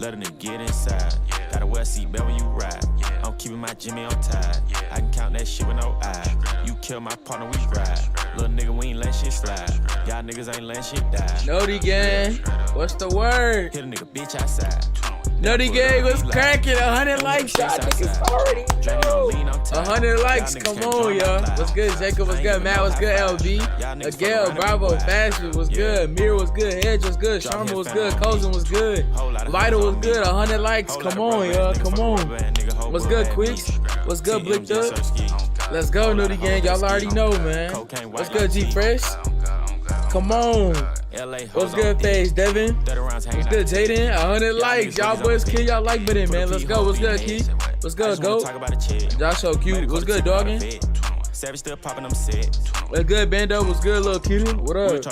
let a nigga get inside. Gotta wear a seatbelt when you ride. I'm keeping my Jimmy on tight. I can count that shit with no eye. You kill my partner, we ride. Little nigga, we ain't letting shit slide. Y'all niggas ain't letting shit die. NOTI Gang, what's the word? Hit a nigga bitch outside. NOTI Gang was cracking. 100 likes, y'all niggas already know. 100 likes, come on, y'all. What's good, Jacob? What's good, Matt? What's good, LB? Miguel, Bravo, Fashion was good. Mir was good. Hedge was good. Sharma was good. Cozen was good. Vital was good. 100 likes, come on, y'all. Come on. What's good, Quicks? What's good, Blicked Up? Let's go, NOTI Gang. Y'all already know, man. What's good, G Fresh? Come on. What's good, FaZe? Devin? What's good, Jaden? 100 likes. Y'all boys kill y'all like button, man. Let's go. What's good, Keith? What's good, Go? Josh so cute. What's good, Doggin? Savage still popping them sets. What's good, Bando? What's good, little cutie? What up?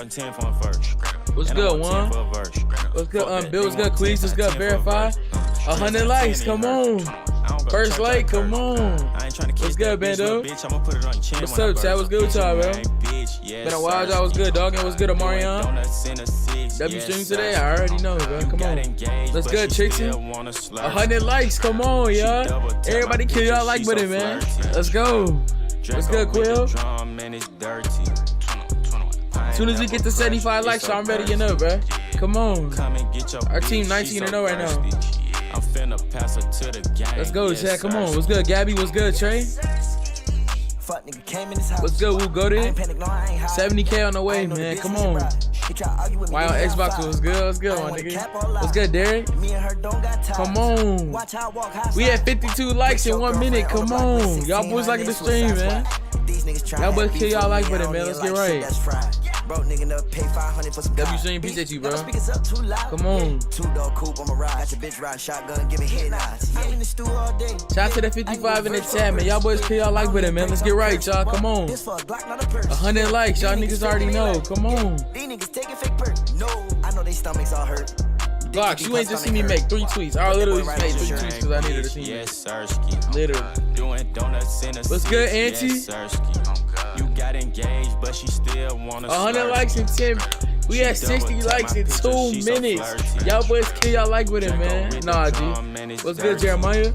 What's good, Juan? What's good, Bill? What's good, Queez? What's good, Verify? 100 likes. Come on. First like, come on. What's good, Bando? What's up, chat? What's good with y'all, bro? Been a while, y'all. What's good, Doggin? What's good, Amarion? W stream today? I already know, bro. Come on. Let's go, Trixie. 100 likes. Come on, y'all. Everybody kill y'all like button, man. Let's go. What's good, Quill? As soon as we get to 75 likes, I'm ready to know, bro. Come on. Our team 19-0 right now. Let's go, chat. Come on. What's good, Gabby? What's good, Trey? What's good, Woo? Go there. 70K on the way, man. Come on. Why on Xbox was good? What's good, my nigga? What's good, Derek? Come on. We had 52 likes in 1 minute. Come on. Y'all boys liking the stream, man. Y'all boys kill y'all like with it, man. Let's get right. W stream, appreciate you, bro. Come on. Shout out to the 55 in the chat, man. Y'all boys kill y'all like with it, man. Let's get right, y'all. Come on. 100 likes. Y'all niggas already know. Come on. Glocks, you ain't just see me make 3 tweets. I literally just made 3 tweets because I needed a team. Literally. What's good, Auntie? You got engaged, but she still wanna 100 likes in 10. We had 60 likes in 2 minutes. Y'all boys kill y'all like with it, man. Nah, G. What's good, Jeremiah?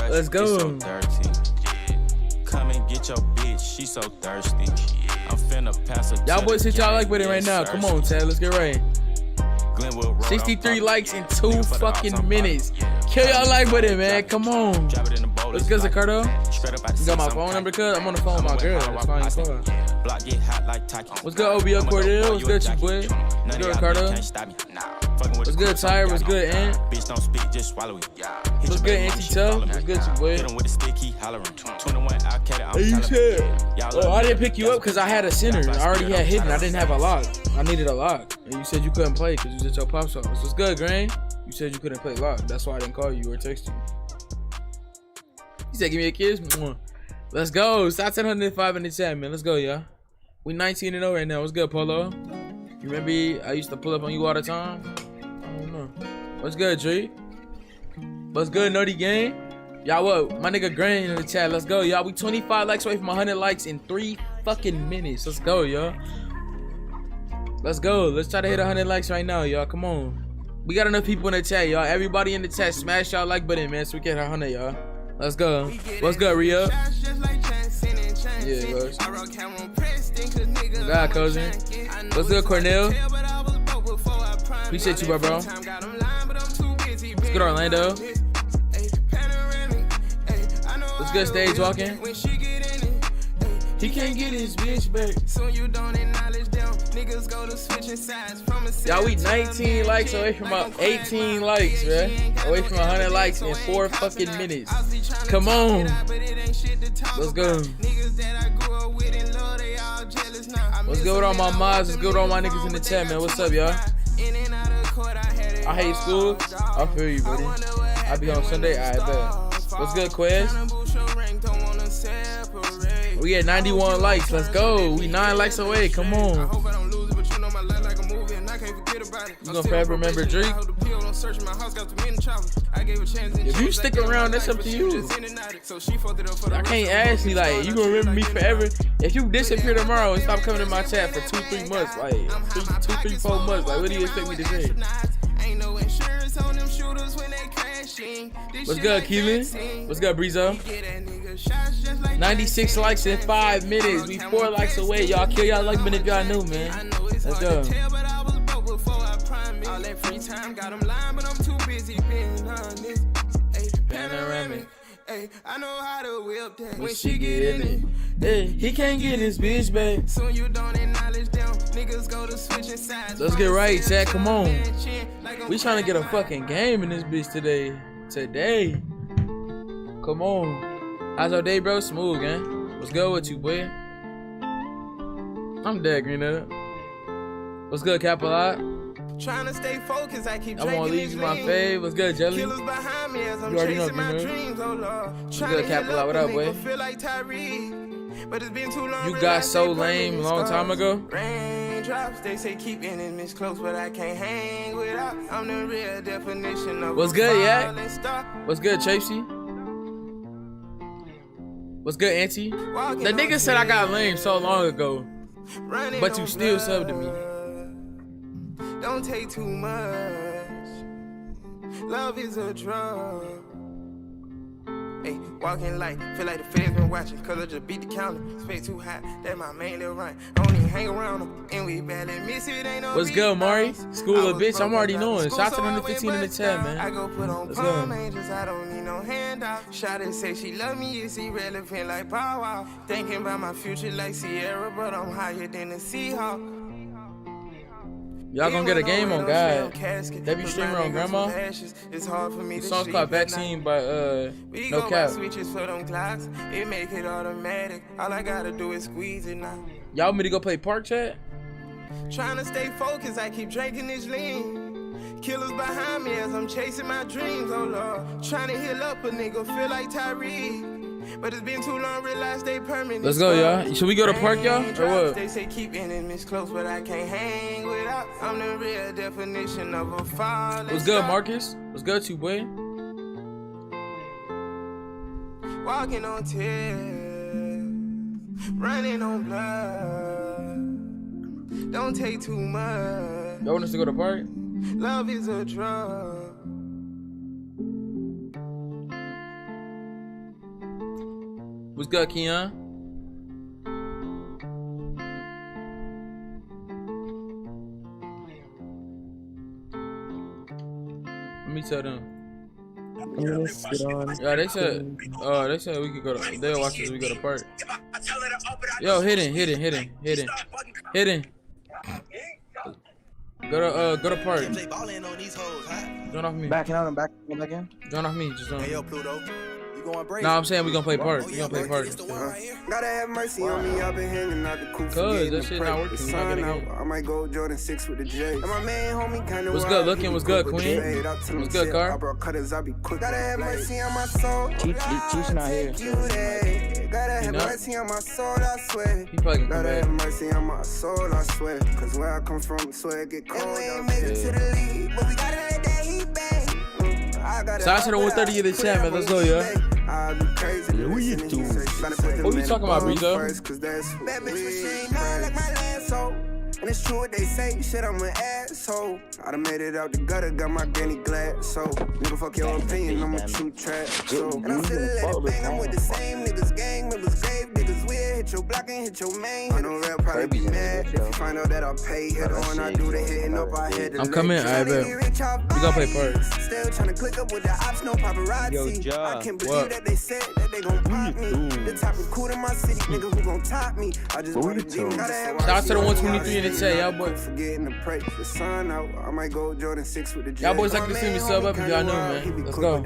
Let's go. Come and get your bitch. She so thirsty. I'm finna pass her. Y'all boys hit y'all like with it right now. Come on, Chad. Let's get right. 63 likes in 2 fucking minutes. Kill y'all like with it, man. Come on. What's good, Zacardo? You got my phone number, cuz? I'm on the phone with my girl. That's fine. What's good, OBO Cordell? What's good, you boy? What's good, Ricardo? What's good, Tyre? What's good, Ant? What's good, Auntie Tuff? What's good, you boy? Hey, you said. Oh, I didn't pick you up because I had a center. I already had hidden. I didn't have a lock. I needed a lock. And you said you couldn't play because you was at your pop's office. What's good, Grain? You said you couldn't play lock. That's why I didn't call you or text you. He said, give me a kiss. Let's go. Stop 105 in the chat, man. Let's go, y'all. We 19-0 right now. What's good, Polo? You remember I used to pull up on you all the time? I don't know. What's good, Dre? What's good, NOTI Gang? Y'all what? My nigga Grain in the chat. Let's go, y'all. We 25 likes away from 100 likes in 3 fucking minutes. Let's go, y'all. Let's go. Let's try to hit 100 likes right now, y'all. Come on. We got enough people in the chat, y'all. Everybody in the chat, smash y'all like button, man, so we can hit 100, y'all. Let's go. What's good, Ria? Yeah, bro. God, cousin. What's good, Cornell? Appreciate you, bro. What's good, Orlando? What's good, Stage Walking? He can't get his bitch back. Soon you don't acknowledge them. Niggas go to switching sides from a y'all, we 19 likes away from about 18 likes, man. Away from 100 likes in 4 fucking minutes. Come on. Let's go. What's good with all my mods? What's good with all my niggas in the chat, man? What's up, y'all? I hate school. I feel you, buddy. I be on Sunday. I bet. What's good, Quez? We at 91 likes. Let's go. We 9 likes away. Come on. You gonna forever remember Drake? If you stick around, that's up to you. I can't ask you, like, you gonna remember me forever? If you disappear tomorrow and stop coming to my chat for 2-3 months, like 2-3-4 months, like, what do you expect me to say? Insurance on them shooters when they crashing. What's good, Keelan? What's good, Breezo? 96 likes in 5 minutes. We 4 likes away. Y'all kill y'all like if y'all new, man. Let's go. All that free time got them lying, but I'm too busy being honest. Hey, panoramic. Hey, I know how to whip that when she get in it. Hey, he can't get his bitch back. Soon you don't acknowledge them. Niggas go to switching sides. Let's get right, Chad. Come on. We trying to get a fucking game in this bitch today. Come on. How's your day, bro? Smooth, gang. What's good with you, boy? I'm dead, green up. What's good, Capilot? Trying to stay focused, I keep I won't leave you my fave. What's good, Jelly? Killers behind me as I'm You already know, chasing my man. dreams, oh Lord. What's good, Capilot? What up, boy? Feel like but it's been too long. You got so lame a long time ago. Raindrops, they say keep enemies close, but I can't hang without. I'm the real definition of What's good, yeah? What's good, Chasey? What's good, Auntie? The nigga said I got lame so long ago, but you still subbed to me. Don't take too much. Love is a drug. Hey, walking like, feel like the feds been watching. Cause I just beat the counter. Spit too high, that's my main little run. I don't even hang around them, and we barely miss it. Ain't no What's good, Mari? School of bitch, I'm already knowing. Shout to the 15 in the chat, man. I go put on Let's palm go. angels, I don't need no handout. Shawty say she love me, it's irrelevant like Bow Wow. Thinking about my future like Sierra, but I'm higher than the Seahawk. Y'all gonna get a game on God. Debut streamer on Grandma. The song's called Vaccine by No Cap. Switches for them clocks. It make it automatic. All I gotta do is squeeze it now. Y'all want me to go play Park Chat? Trying to stay focused, I keep drinking this lean. Killers behind me as I'm chasing my dreams, oh Lord. Trying to heal up a nigga, feel like Tyree. But it's been too long, realize they permanent. Let's go, y'all. Should we go to Park, y'all? Or what? They say keep enemies close, but I can't hang without. I'm the real definition of a falling What's good, star. Marcus? What's good, you boy? Walking on tears, running on blood. Don't take too much. Y'all want us to go to Park? Love is a drug. What's good, Keon? Let me tell them. Yeah, they said we could go to. They'll watch us. We go to Park. Yo, hidden. Go to Park. Join off me. Backing out and back in. Join off me. Just join. Hey, yo, Pluto. You going break? Nah, I'm saying we gonna play Park. We gonna play Park. Gotta have mercy on me. I've been hanging out the coop. Cause that shit not working. We not getting it. I might go Jordan 6 with the J. And my man homie kinda What's good looking? What's good, Queen? What's good, Car? I brought cutters, I be quick. Gotta have mercy on my soul. Cheech not here. Gotta have mercy on my soul, I swear. He probably can come Gotta back. have mercy on my soul, I swear. Cause where I come from, swear it get cold. And we ain't made it to the league, but we gotta let that heat bang. Shout out to the 130 in the chat, man. Let's go, yo. I'll be crazy. What you do? What you talking about, Breezo? Bad bitch machine, mine like my last hoe. And it's true what they say, shit, I'm an asshole. I done made it out the gutter, got my granny glad. So, nigga, fuck your opinion, I'm a true trap. So, and I'm still let it bang, I'm with the same niggas, gang members, grave niggas. We'll hit your block and hit your main. I know rap probably be mad. If you find out that I pay, hit on, I do the hitting up, I hit the I'm coming, I bet. We gonna play Park. Still trying to click up with the ops, no paparazzi. Yo, Ja. I can't believe that they said that they gon' pop me. The top recruit in my city, nigga, who gon' top me. I just want to do. Shout out to the 123 in the chat, y'all boys. Forgetting to pray. The sun out. I might go Jordan 6 with the J. Y'all boys like to see me sub up if y'all know, man. Let's go. I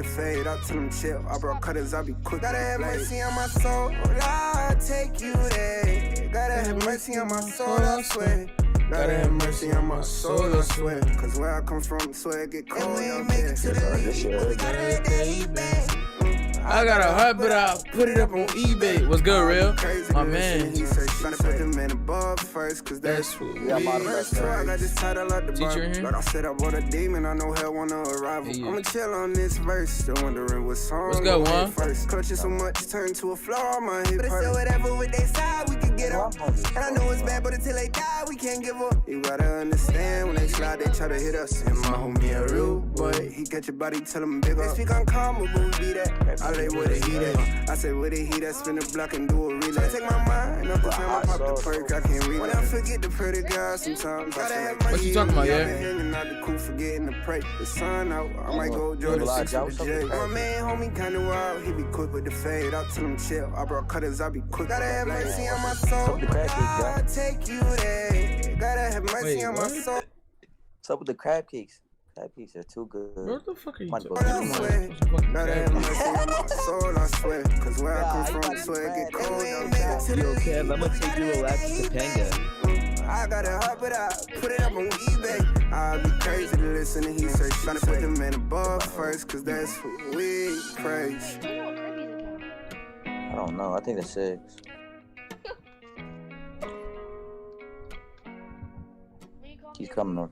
tell him chill. I brought cutters, I be quick. Gotta have mercy on my soul. I'll take you there. Gotta have mercy on my soul, I swear. Gotta have mercy on my soul, I swear. Cause where I come from, swear it get cold. And we ain't make it to the league, but we gotta let that heat bang. I got a heart, but I put it up on eBay. What's good, real? My man. He said she gotta put the man above first, cause that's what we first. I got this title out the Teacher in bar. here? Like I said, I bought a demon, I know hell wanna arrival. Yeah. I'ma chill on this verse, still wondering what song What's good, I'ma Juan? hit first. Clutching so much, turn to a flaw on my hip. But it's still whatever with they side, we can get get up. And I know it's bad, but until they die, we can't give up. You gotta understand, when they slide, they try to hit us. And my homie a real boy, he got your body, tell him big up. They speak uncommon, but we be that. I lay with the heat at. I say with the heat at, spin the block and do a relay. Take my mind, up the time I pop the perk, I can't read. When I forget the pretty girl, sometimes I have my what you talking about, yeah? Hanging out the cool, forgetting to pray. The sun out, I might go Jordan 6 with the J. My man, homie, kinda wild, he be quick with the fade. I'll tell him chill, I brought cutters, I be quick. Gotta have mercy on my soul, I'll take you there. Gotta have mercy on my soul. What's up with the crab cakes? Crab cakes are too good. What the fuck are you Might talking go about? Gotta have mercy on my soul, I swear. Cause where I come from, swear it get cold. Yo, Kev, I'm gonna take you a lap to Topanga. I got a heart, but I put it up on eBay. I'd be crazy to listen to he say. Gotta put the man above first, cause that's what we praise. I don't know. I think it's 6. He's coming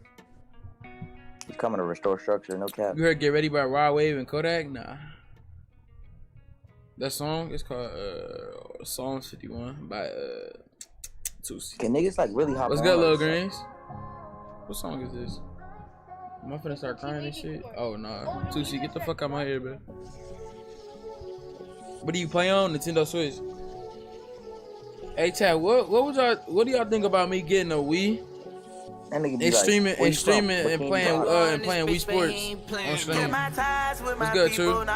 to restore structure. No cap. You heard "Get Ready" by Rod Wave and Kodak? Nah. That song is called Psalms 51 by Tusi. Can niggas like really hop? What's on good, Lil like, Greens? What song is this? Am I finna start crying and shit? Oh nah. Tusi, get the fuck out my hair, bro. What do you play on? Nintendo Switch. Hey Chad, what do y'all think about me getting a Wii? And streaming and playing Wii Sports on stream. What's good, True? Shout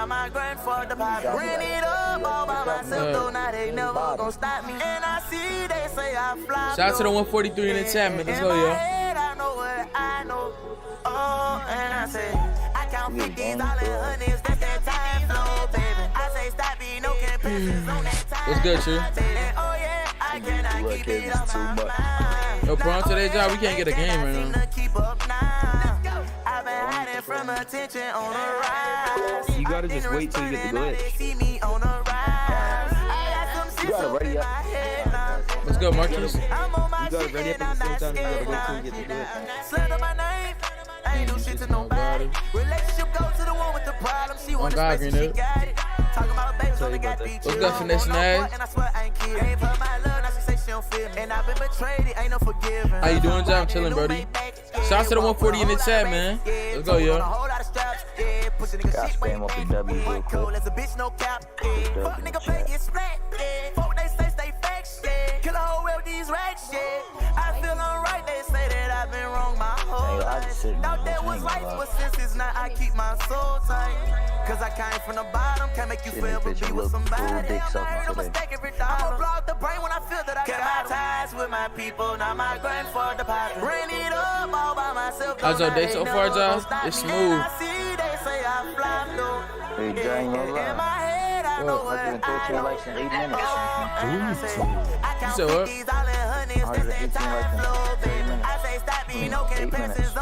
out to the 143 in the chat, man. Let's go, y'all. What's good, True? Yo, put on today's job, we can't get a game right now. You gotta just wait till you get the glitch. You gotta ready up. Let's go, Marcus. You gotta ready up at the same time. You gotta wait till you get the glitch. Ain't do shit to nobody. Relationship goes to the one with the problem. She wants to space, she got it. Talking about babies on the got beat. What's good, Finesse Nag? And I swear I ain't kidding. Gave her my love, now she say she don't feel me. And I've been betrayed, it ain't no forgiving. How you doing, John? I'm chilling, Brody. Shout out to the 140 in the chat, man. Let's go, yo. Got spam off the W real quick. Fuck nigga play get splat. Fuck they say stay fake shit. Kill a whole world with these racks shit. I feel alright, they say that I've been wrong my whole life. Thought that was life, but since it's not, I keep my soul tight. Cause I came from the bottom, can't make you feel but be with somebody. I'm a mistake every time. I'ma block the brain when I feel that I got my ties with my people, not my grandfather pocket. Ran it up all by myself. How's your day so far, Josh? It's smooth. Hey, Jay, no lie. What? I've been 13 likes in 8 minutes. You said what? 118 likes in 3 minutes. 8 minutes.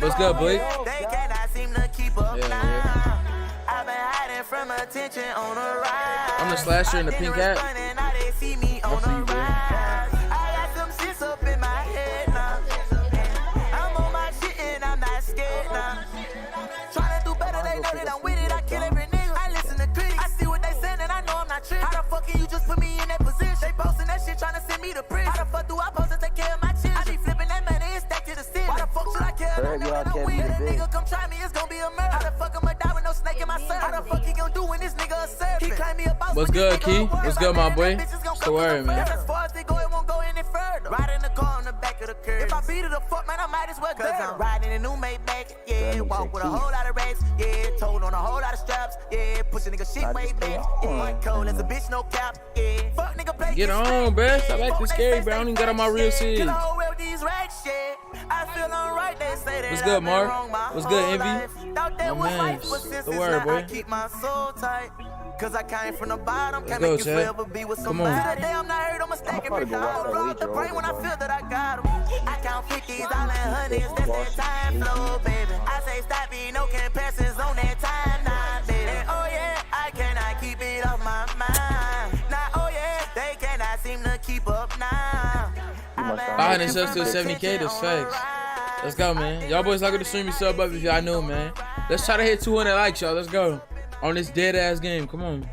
What's good, Blake? They cannot seem to keep up now. I've been hiding from attention on the rise. I'm the slasher in the pink hat. Now they see me on the rise. I got some shits up in my head now. I'm on my shit and I'm not scared now. Trying to do better, they know that I'm with it. I kill every nigga. I listen to critics. I see what they saying and I know I'm not tripping. How the fuck can you just put me in that position? They posting that shit trying to send me to prison. How the fuck do I post to take care of my children? I be flipping that money and stack to the ceiling. Why the fuck should I care? That nigga come try me, it's gonna be a murder. How the fuck I'ma die with no snake in my serve? How the fuck he gonna do when this nigga a servant? He claim me a boss. What's good, Key? What's good, my boy? What's the word, man? As far as they go, it won't go any further. Ride in the car on the back of the curb. If I beat it the fuck, man, I might as well go. Cause I'm riding a new Maybach, yeah. Walk with a whole lot of racks, yeah. Told on a whole lot of straps, yeah. Push a nigga shit way back, yeah. Cold as a bitch, no cap, yeah. Fuck nigga play. Get on, bruh. Stop acting scary, bro. I don't even got on my real shit. What's good, Mark? What's good, Envy? My man. What's the word, boy? Keep my soul tight. Cause I came from the bottom, can't go, make you Chad. forever be with Come somebody. on. Today I'm not hurt, I'm a stack every dollar. Blow up the brain when I feel that I got 'em. I count 50s, all in hundreds, that's that time flow, baby. I say stop it, no comparisons on that time now, baby. And oh yeah, I cannot keep it off my mind. Now oh yeah, they cannot seem to keep up now. Buying themselves to 70K, that's facts. Let's go, man. Y'all boys like to stream me sub up if y'all new, man. Let's try to hit 200 likes, y'all. Let's go. On this dead ass game, come on.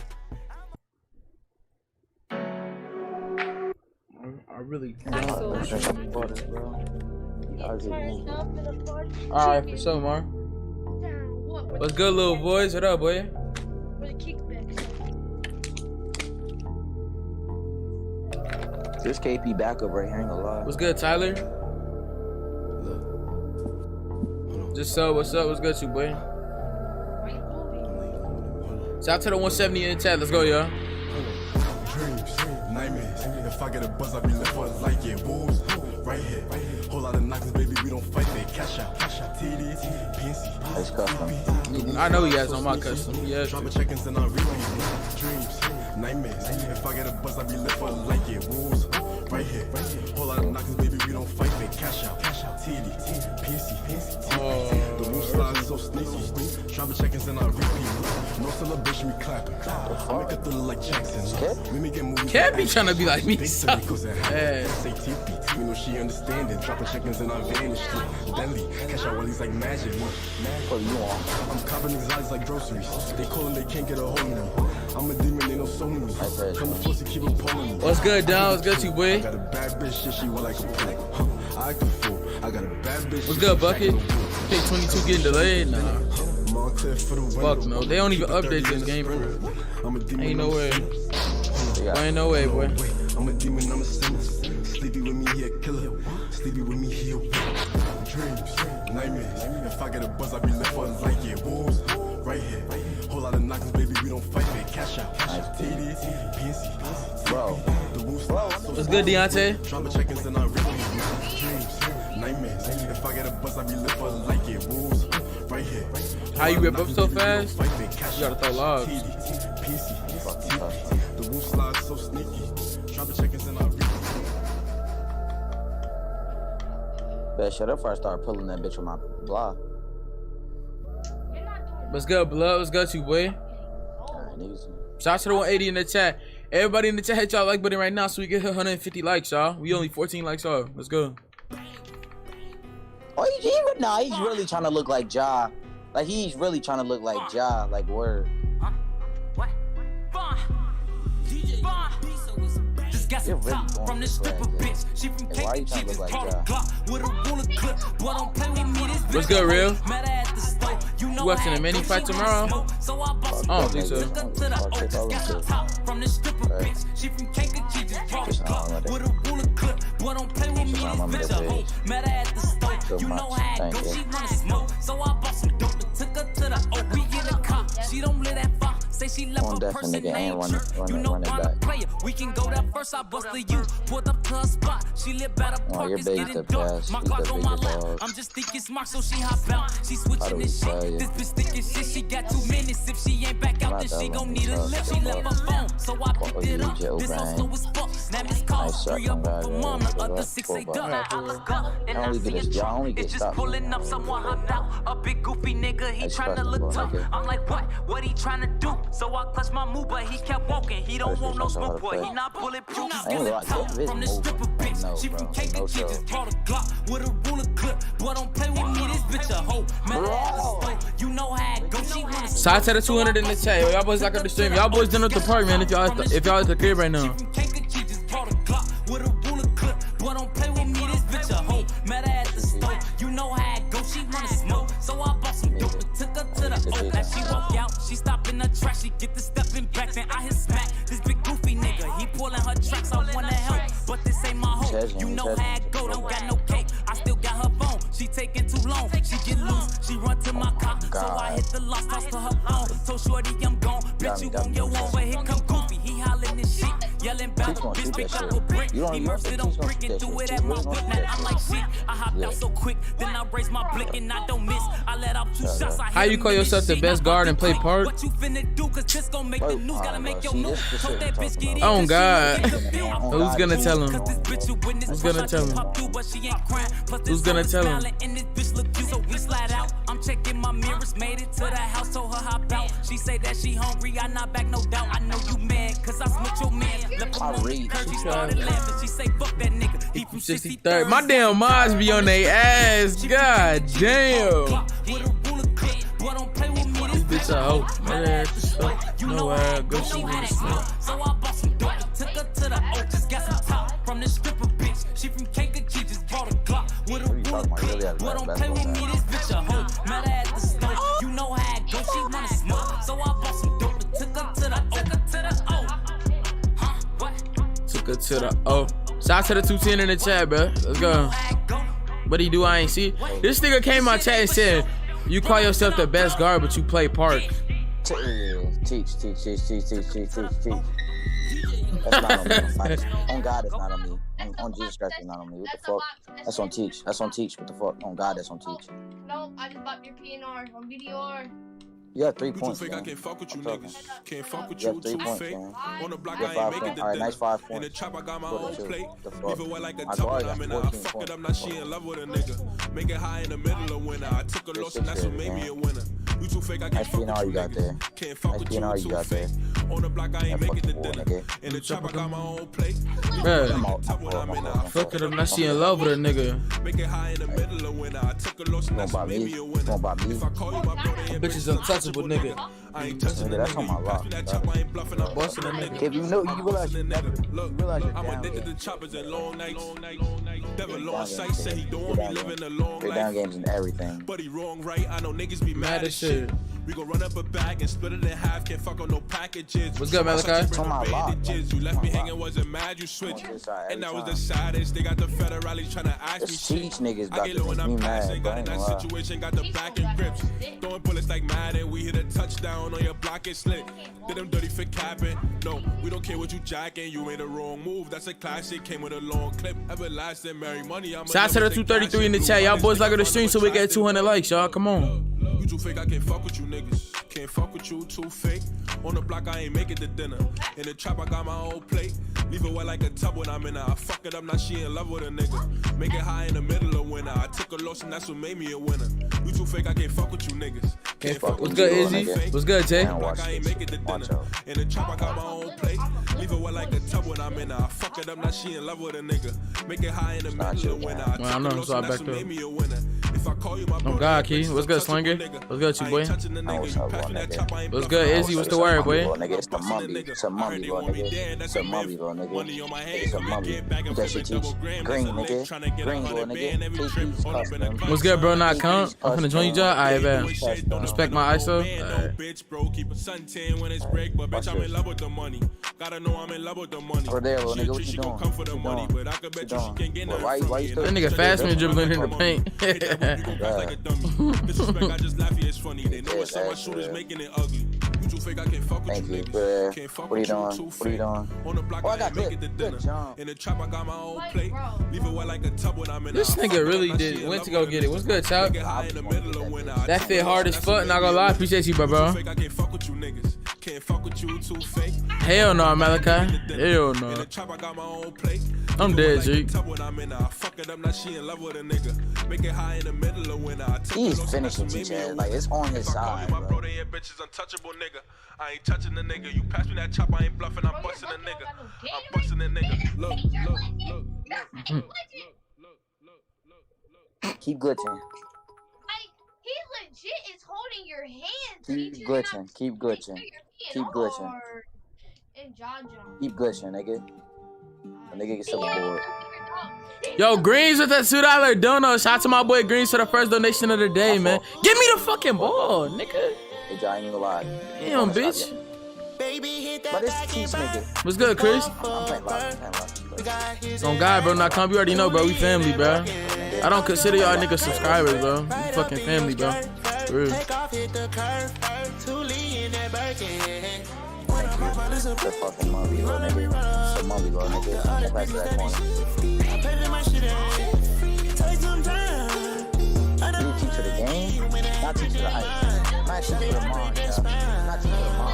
I really don't. Alright, for sure, Mar. What's good, little boys? What up, boy? This KP backup right here, ain't gonna lie. What's good, Tyler? Just so, what's up? What's good, you boy? Shout out to the 170 in the chat. Let's go, y'all. Dreams, nightmares. If I get a buzz, I be left for like it. Wolves, right here. Whole lot of knockers, baby. We don't fight. They cash out. TDs, PNC. That's custom. I know he has on my custom. Yeah. Dropping check-ins and I repeat. Dreams, nightmares. If I get a buzz, I be left for like it. Wolves, right here. Whole lot of knockers, baby. We don't fight. They cash out. TDs, PNC. The roof slide so sneaky. Dropping check-ins and I repeat. No celebration, we clapping. I make it through like Jackson. Let me get moving. Can't be trying to be like me. Say TP, we know she understand it. Dropping check-ins and I vanish. Deadly, cash out while he's like magic. What you want? I'm copping exotics like groceries. They callin', they can't get a hold of me. I'm a demon, they know so many. Come to pussy, keep it pulling me. What's good, Don? What's good, you boy? I got a bad bitch, shit, she want like a fool. I act a fool. I got a bad bitch. What's good, Bucket? Pick 22 getting delayed? Nah. Fuck no. They don't even update this game. Ain't no way. Ain't no way, boy. I'm a demon, I'm a sinner. Sleepy with me, he a killer. Sleepy with me, he a dreams, nightmares. If I get a buzz, I be left for like it. Wolves, right here. Whole lot of knockers, baby, we don't fight. They cash out. TDs, PNC. Bro. What's good, Deontay? Drama check-ins and I repeat. Dreams, nightmares. If I get a buzz, I be left for like it. Wolves, right here. How you rip up so fast? You gotta throw logs. The roof slide so sneaky. Drop check-ins and I repeat. Bet shut up before I start pulling that bitch with my block. What's good, blood? What's good, you boy? Shout out to the 180 in the chat. Everybody in the chat, hit y'all like button right now so we get 150 likes, y'all. We only 14 likes off. Let's go. Oh, he's really trying to look like Ja. Like, he's really trying to look like Ja. Like, word. You're really going from this stripper bitch. She from why are you trying to look like Ja? What's good, real? You watching a mini fight tomorrow? I don't think so. From this stripper bitch. She from Kankakee, just brought a car with a ruler clip. Boy, don't play with me, this bitch a hoe. Met her at the store, you know how it go. She wanna smoke, so I bought some dope. Took her to the O. We get a cop. She don't live that far. Say she left a person named Church. You know I'm a player. We can go there first. I busted you. Pulled up to her spot. She live better park. It's getting dark. My Glock on my lap. I'm just thinking smart, so she hop out. She switching this shit. This bitch thinking shit. She got 2 minutes. If she ain't back out, then she gon' need a lift. She left her phone, so I picked it up. This on slow as fuck. Now this call. 3 up for mom. The other 6 ain't done. I look up and I see a truck. It's just pulling up. Someone hopped out. A big goofy nigga. He tryna look tough. I'm like, what? What he tryna do? So I clutched my move, but he kept walking. He don't want no smoke, boy. He not bulletproof. From the stripper bitch. She from Kankakee, just brought a Glock with a ruler clip. Boy, don't play with me, this bitch a hoe. You know how it go. She wanna Shout out to the 200 in the chat. Yo, y'all boys like up the stream. Y'all boys done at the park, man. If y'all at the crib right now. Kankakee, just brought a Glock with a ruler clip. Boy, don't play with me, this bitch a hoe. Met her at the store. You know how it go. She wanna smoke, so I bought some dope. Took her to the O. Now she walk out. She stop in the track. She get the stepping back. Then I hit smack. This big goofy nigga. He pulling her tracks. I wanna help, but this ain't my hoe. You know how it go. Don't got no cake. I still got her phone. She taking too long. She get loose. She run to my car. So I hit the lock. Toss to her phone. Told shorty I'm gone. Bitch, you on your own. But here come goofy. He hollering this shit. Yelling back. Bitch, pick up a brick. He merged it on brick and threw it at my whip. Now I'm like shit. I hopped out so quick. Then I raised my blick and I don't miss. I let off 2 shots. How you call yourself the best guard and play park? What you finna do? Cause this gon' make the news. Gotta make your move. Told that bitch get in. Oh God. Who's gonna tell him? Who's gonna tell him? Who's gonna tell him? So we slide out. I'm checking my mirrors. Made it to the house. Told her hop out. She say that she hungry. I not back, no doubt. I know you mad. Cause I smoked your man. Left her on the curb. She started laughing. She say fuck that nigga. He from 63rd. My damn mods be on their ass. God damn. This bitch a hoe. Murder at the store. You know I had go, she wanna smoke. So I bought some dope, took her to the O, just got some top from this stripper bitch. She from Kankakee, just bought a Glock with a bullet clip. But don't play with me, this bitch a hoe. Met her at the store, you know how it go, she wanna smoke. So I bought some dope, took her to the O, Huh? What? Took her to the O. Shout out to the 210 in the chat, bro. Let's go. What he do? I ain't see. This nigga came in my chat and said, "You call yourself the best guard, but you play park." Teach. That's not on me. On God, it's not on me. On Jesus Christ, it's not on me. What the fuck? That's on Teach. That's on Teach. What the fuck? On God, that's on Teach. No, I just bought your PNR on VDR. You have 3 points, fake, man. I can't fuck with you niggas. Can't fuck with You you, have 3 too points, fake. man. On the block, You I have 5 ain't making points. the All right, nice 5 In points. the trap, I got my Go own to 2. plate. The fuck? Leave it wet like a My tub guard when got I'm in her. I 14 fuck it points. up, now she in love with a nigga. Make it high in the middle of winter. I took a loss and that's what made me a winner. You too fake, I can't Nice fuck with PNR you you got there. niggas. Can't fuck Nice with PNR you, you too got there. fake. On the block, I ain't That making the fucking dinner. war, In the trap, I got my own plate. Bruh. Fuck it up, now she in love with a nigga. Make it high in the middle of winter. I took a loss and that's what made me a winner. If I call you my brother, your Bitch is untouchable, nigga. I ain't touching the That's on my nigga. rock. Pass me that chop, I ain't bluffing. I'm Busting busting a a nigga. nigga. If you know, you realize you never, Look, you realize you're I'm down addicted to game. choppers and long nights. Devil Down on sight said he don't want me living a long You're down life. games and everything. But he wrong, right? I know niggas be mad as shit. We gon' run up a bag and split it in half. Can't fuck on no packages. What's good, Malachi? It's on my block, man. You left me On my hanging, wasn't mad, you switched. On this side And that every was the saddest. They got the federales trying to ask me This shit. Teach niggas I about get to low and make I'm me mad, passing. bro. Got I in ain't that gonna lie. situation, got the back and grips. Throwing bullets like Madden. We hit a touchdown on your block and slick. Did them dirty for capping. No, we don't care what you jacking. You made a wrong move. That's a classic. Came with a long clip. Everlasting, Mary Money. I'm Shout out to the 233 in the chat. Y'all boys like the stream so we get 200 likes, y'all. Come on. You too fake, I can't fuck with you niggas. Can't fuck with you, too fake. On the block, I ain't make it to dinner. In the trap, I got my own plate. Leave it wet like a tub when I'm in her. I fuck it up, now she in love with a nigga. Make it high in the middle of winter. I took a loss and that's what made me a winner. You too fake, I can't fuck with you niggas. Can't fuck What's with good, you, Izzy? nigga. What's good, Jay? Man, watch I ain't this. make it to Watch dinner. out. In the trap, I got my own plate. Leave it wet like a tub when I'm in her. I fuck it up, now she in love with a nigga. Make it high in the not middle you, of winter. man. I Well, I took know, a loss so I and that's backed what up. made me a winner. If I call you my Oh, brother, God, Key. bitch, What's good, untouchable Slinger? nigga. What's good, you I boy? ain't touching the What's nigga. up, Pass me that nigga? chop, I ain't What's bluffing. good, I'm Izzy? What's the busting word, a boy? Little nigga, it's the busting a mummy. nigga. It's a I heard mummy, they little want me nigga. dead, that's It's a a mummy, myth. little nigga. Money on my head, It's a so we mummy. get back and You that flip shit it teach. double gram. Green, That's a lick, nigga. tryna get Green, little 100 band every nigga. trip. KP's All up in the custom. What's good, bro? Not KP's count. I'm finna join you, Joe. Alright, man. Respect my ISO. Alright. Bitch, bro, keep a suntan when it's break, but bitch, I'm in love with the money. Gotta know I'm in love with the money. Over there, little She nigga, a what chick, you she gon' doing? come for the What you money, doing? but I could bet What you you she doing? can't get nothing Why from you me. still- That nigga fast me dribbling in the paint. Hit that whip, you gon' pass like a dummy. Disrespect, I just laugh, yeah, it's funny. They know it's on my shooters making it ugly. You too fake, I can't fuck with Thank you you, niggas. bro. Can't fuck What are you with you, doing? too What are you fake. doing? On the block, Oh, I I got ain't make good- it to good dinner. jump. In the trap, I got my own Like, plate. bro. Leave it wet like a tub when I'm in This her. I nigga fuck it really up, now did she went in to love go with get a it. What's nigga. good, child? Make it high in the middle of winter. I That took fit a hard loss, as that's what fuck. Not made gonna me a lie. winner. Appreciate you, bro. You too fake, I can't fuck with you niggas. Can't fuck with you, too fake. Hell no, Malachi. Hell In no. the trap, I got my own plate. I'm Leave it dead, wet like a Jake. tub when I'm in her. I fuck it up, now she in love with a nigga. Make it high in the middle of winter. I took a He's loss, finishing that's what Teach made me a ass. Like, it's on his If I call side, you my bro. brother, yeah, bitch is untouchable nigga. I ain't touching the nigga. You pass me that chop, I ain't bluffing. I'm busting a nigga. I'm busting a nigga. Look, look. Keep glitching. Like, he legit is holding your hand. Keep glitching. Keep glitching. Keep glitching. And Jaja. Keep glitching, nigga. A nigga gets bored. Yo, Greens with that $2 donut. Shout out to my boy Greens for the first donation of the day, man. Give me the fucking ball, nigga. Hey, Jai, I ain't gonna lie. Damn, bitch. But it's Teach, nigga. What's good, Chris? I'm playing live. On God, bro. Not come. You already know, bro. We family, bro. I don't consider y'all niggas subscribers, bro. We fucking family, bro. For real. That's fucking Mummy, little nigga. It's a Mummy, little nigga. Get back to that corner. You teach her the game, not teach her the ice. Not teach her the mom, yeah. Not teach her the mom.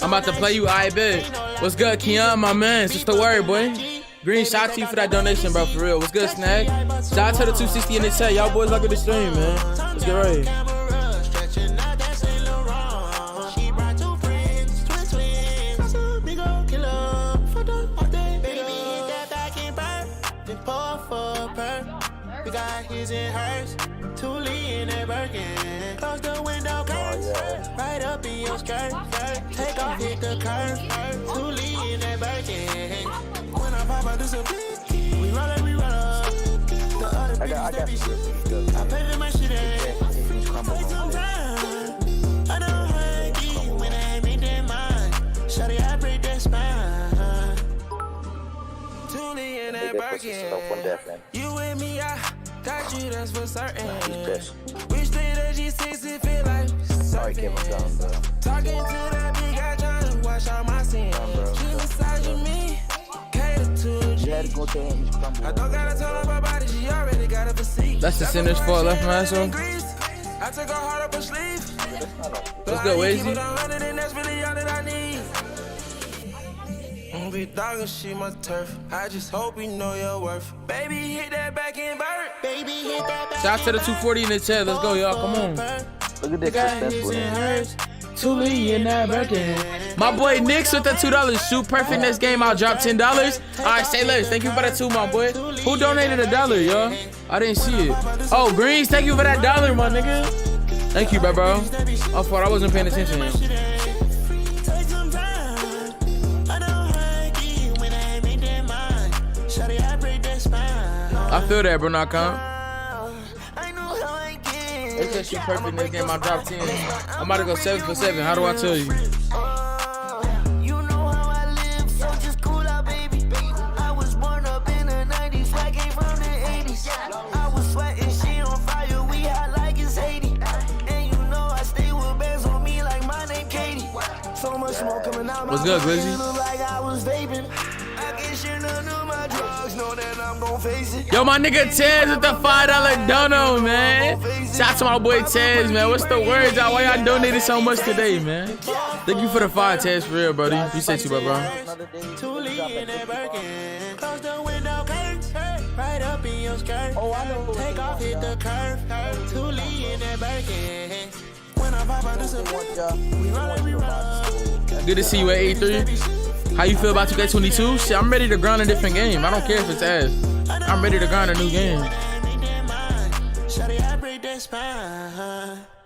I'm about to play you, I bet. What's good, Keon, my man? Just the word, boy. Green, shout out to you for that donation, bro, for real. What's good, Snag? Shout out to the 260 in the chat. Y'all boys like the stream, man. Let's get right. We got his and hers. Thule in that Birkin. Close the window curtains. Right up in your skirt. Take off, hit the curve. Thule in that Birkin. When I pop out, this a we roll up, we roll up. The other bitches, I pay for my shit I don't hurt you when I make that mind. Shawty, I break that spine. Thule in that Birkin. You and me, I got you, that's for certain. We straight at G6, it feel like surfing. Talking to that big guy, trying to wash out my sins. She massaging me, cater to G. I don't gotta tell her about it, she already got a physique. That's the center's fault, left my asshole. I took her heart up her sleeve. Let's go, Wazy. That's really all that I need. Don't be dogging, she my turf. I just hope you know your worth. Baby, hit that back and bird. Baby, hit that back. Shout out to the 240 in the chat. Let's go, y'all. Come on. Look at that. Thule in that Birkin. My boy Nix with the $2. Shoot perfect next game. I'll drop $10. All right, say less. Thank you for that $2, my boy. Who donated $1, y'all? I didn't see it. Oh, Greens, thank you for that $1, my nigga. Thank you, bro. I thought I wasn't paying attention. I feel that, bro. Not count. They said she perfect next game. I dropped 10. I'm about to go 7 for 7. How do I tell you? You know how I live, so just cool out, baby. I was born up in the 90s, I came from the 80s. I was sweating, she on fire, we hot like it's Haiti. And you know I stay with bands on me like my name Katie. So much smoke coming out. What's good, Glizzy? Look like I was vaping. I guess you knew my drugs, know that I'm gon' face it. Yo, my nigga Tez with the $5 dono, man. Shout out to my boy Tez, man. What's the word, y'all? Why y'all donated so much today, man? Thank you for the 5, Tez, for real, buddy. Appreciate you, bro. Close the window curtains, right up in your skirt. Oh, I know. Take off, hit the curve. Thule in that Birkin. When I pop out, this a we roll. Good to see you at 83. How you feel about 2K22? Shit, I'm ready to grind a different game. I don't care if it's ass. I'm ready to grind a new game.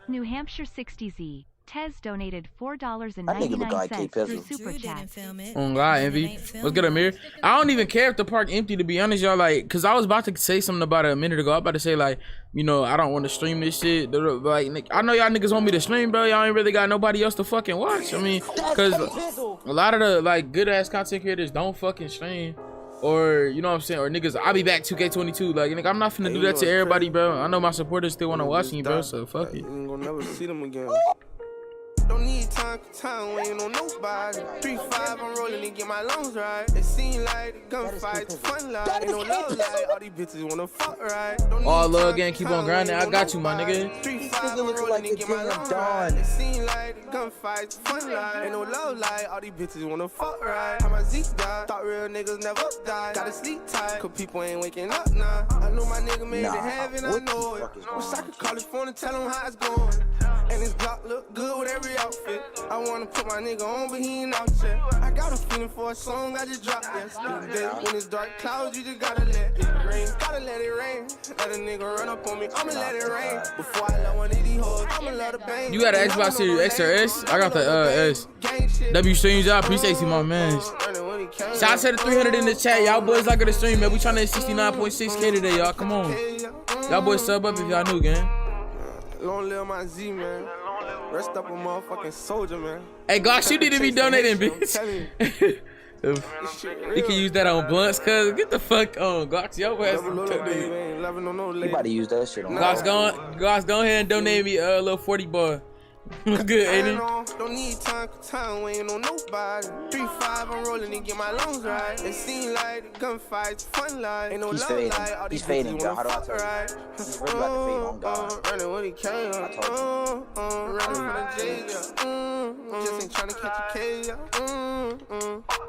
New Hampshire 60Z. Tez donated $4.99 through Super Chat. Oh God, Envy. What's good, Amir? I don't even care if the park empty, to be honest, y'all. Like, cause I was about to say something about it a minute ago. I was about to say, like, you know, I don't want to stream this shit. Like, I know y'all niggas want me to stream, bro. Y'all ain't really got nobody else to fucking watch. I mean, cause a lot of the like good ass content creators don't fucking stream. Or, you know what I'm saying? Or niggas, I'll be back 2K22. Like, nigga, I'm not finna do that to everybody, bro. I know my supporters still wanna watch me, bro. So fuck it. You ain't gonna never see them again. Don't need time waiting on nobody. 3-5, I'm rolling and get my lungs right. It seem like the gunfights, fun life. Ain't no love life. All these bitches wanna fuck right. All love again, keep on grinding. I got you, my nigga. 3-5, I'm rolling and get my lungs right. It seem like the gunfights, fun life. Ain't no love life. All these bitches wanna fuck right. How my Zeke died. Thought real niggas never die. Gotta sleep tight, cause people ain't waking up now. I know my nigga made it heaven, I know it. Wish I could call his phone and tell him how it's going. And his Glock look good with every outfit. I wanna put my nigga on, but he ain't out yet. I got a feeling for a song, I just dropped yesterday. When it's dark clouds, you just gotta let it rain. Gotta let it rain. Let a nigga run up on me, I'ma let it rain. Before I let one of these hoes, I'ma let her bang. You got an Xbox Series X or S? I got the S. W streams, y'all. Appreciate you, my man. Shout out to the 300 in the chat. Y'all boys like the stream, man. We trying to hit 69.6K today, y'all. Come on. Y'all boys sub up if y'all new, gang. Long live my Z, man. Rest up a motherfucking soldier, man. Hey, gosh, you need to be donating, bitch. You can use that on blunts, cuz. Get the fuck on, Gox. Yo, ass. You about to use that shit on Gox, go ahead and donate me a little 40 bar. What's good, ain't it? Don't need time waiting on nobody. 3-5, I'm rolling and get my lungs right. It seem like the gunfights, fun life. Ain't no love life. He's fading, y'all. How do I tell you? He's really about to fade on God. Running when he came. I told you. Running from the jail. Just ain't trying to catch a K.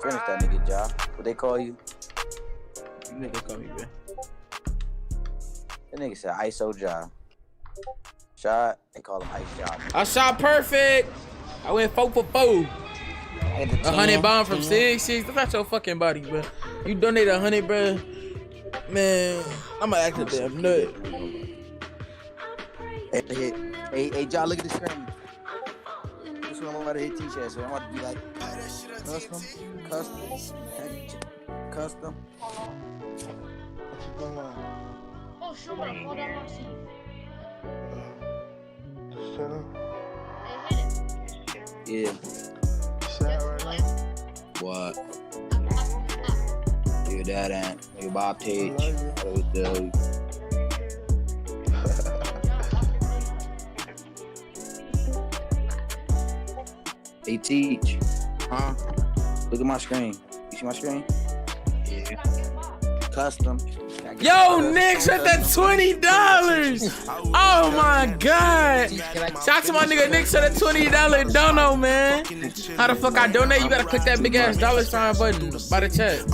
Finish that nigga, Jah. What they call you? You niggas call me, man. That nigga said ISO Jah. Shot, they call him Ice Shot. I shot perfect. I went 4 for 4. 100 bomb from 6. That's not your fucking body, bro. You donate 100, bro. Man, I'm gonna act a damn nut. Hey, John, look at the screen. This is what I'm about to hit t-shirts, so I'm about to be like, custom. Oh, sure, hold on, Marcy. Yeah. What? Your dad ain't. Your Bob Teach. What do we do? Hey, Teach. Huh? Look at my screen. You see my screen? Yeah. Custom. Yo, Nick sent that $20. Oh my God. Shout out to my nigga Nick sent that $20 dono, man. How the fuck I donate? You gotta click that big ass $sign button by the chat.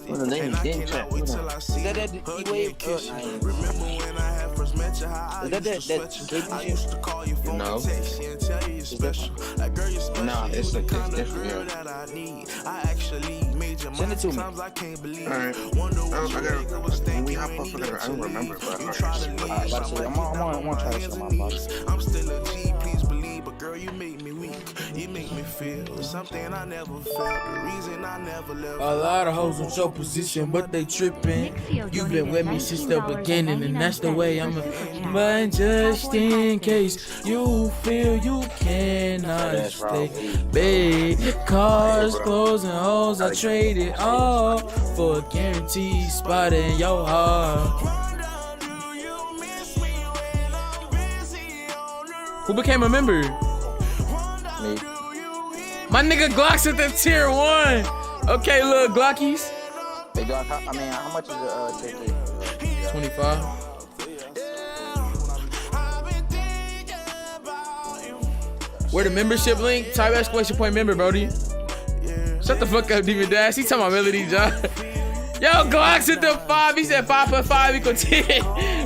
What's the name? Is that E-Wave? Is that No. Nah, it's different. Send it to me. Alright. When we hop off whatever, I don't remember, but I'm gonna try this on my box. I'm still a G, please believe, but girl, you make me weak. You make me feel something I never felt. The reason I never left. A lot of hoes in your position, but they tripping. You've been with me since the beginning, and that's the way I'm. But just in case you feel you cannot stay, babe. Cars, clothes, and hoes, I traded all for a guaranteed spot in your heart. Who became a member? Me. My nigga Glock's at the tier 1. Okay, little Glockies. Hey, Glock, how much is the ticket? 25. Where the membership link? Type ! member, Brody. Shut the fuck up, Demon Dash. He talking about Melody John. Yo, Glock's at the 5. He said 5 + 5 = 10.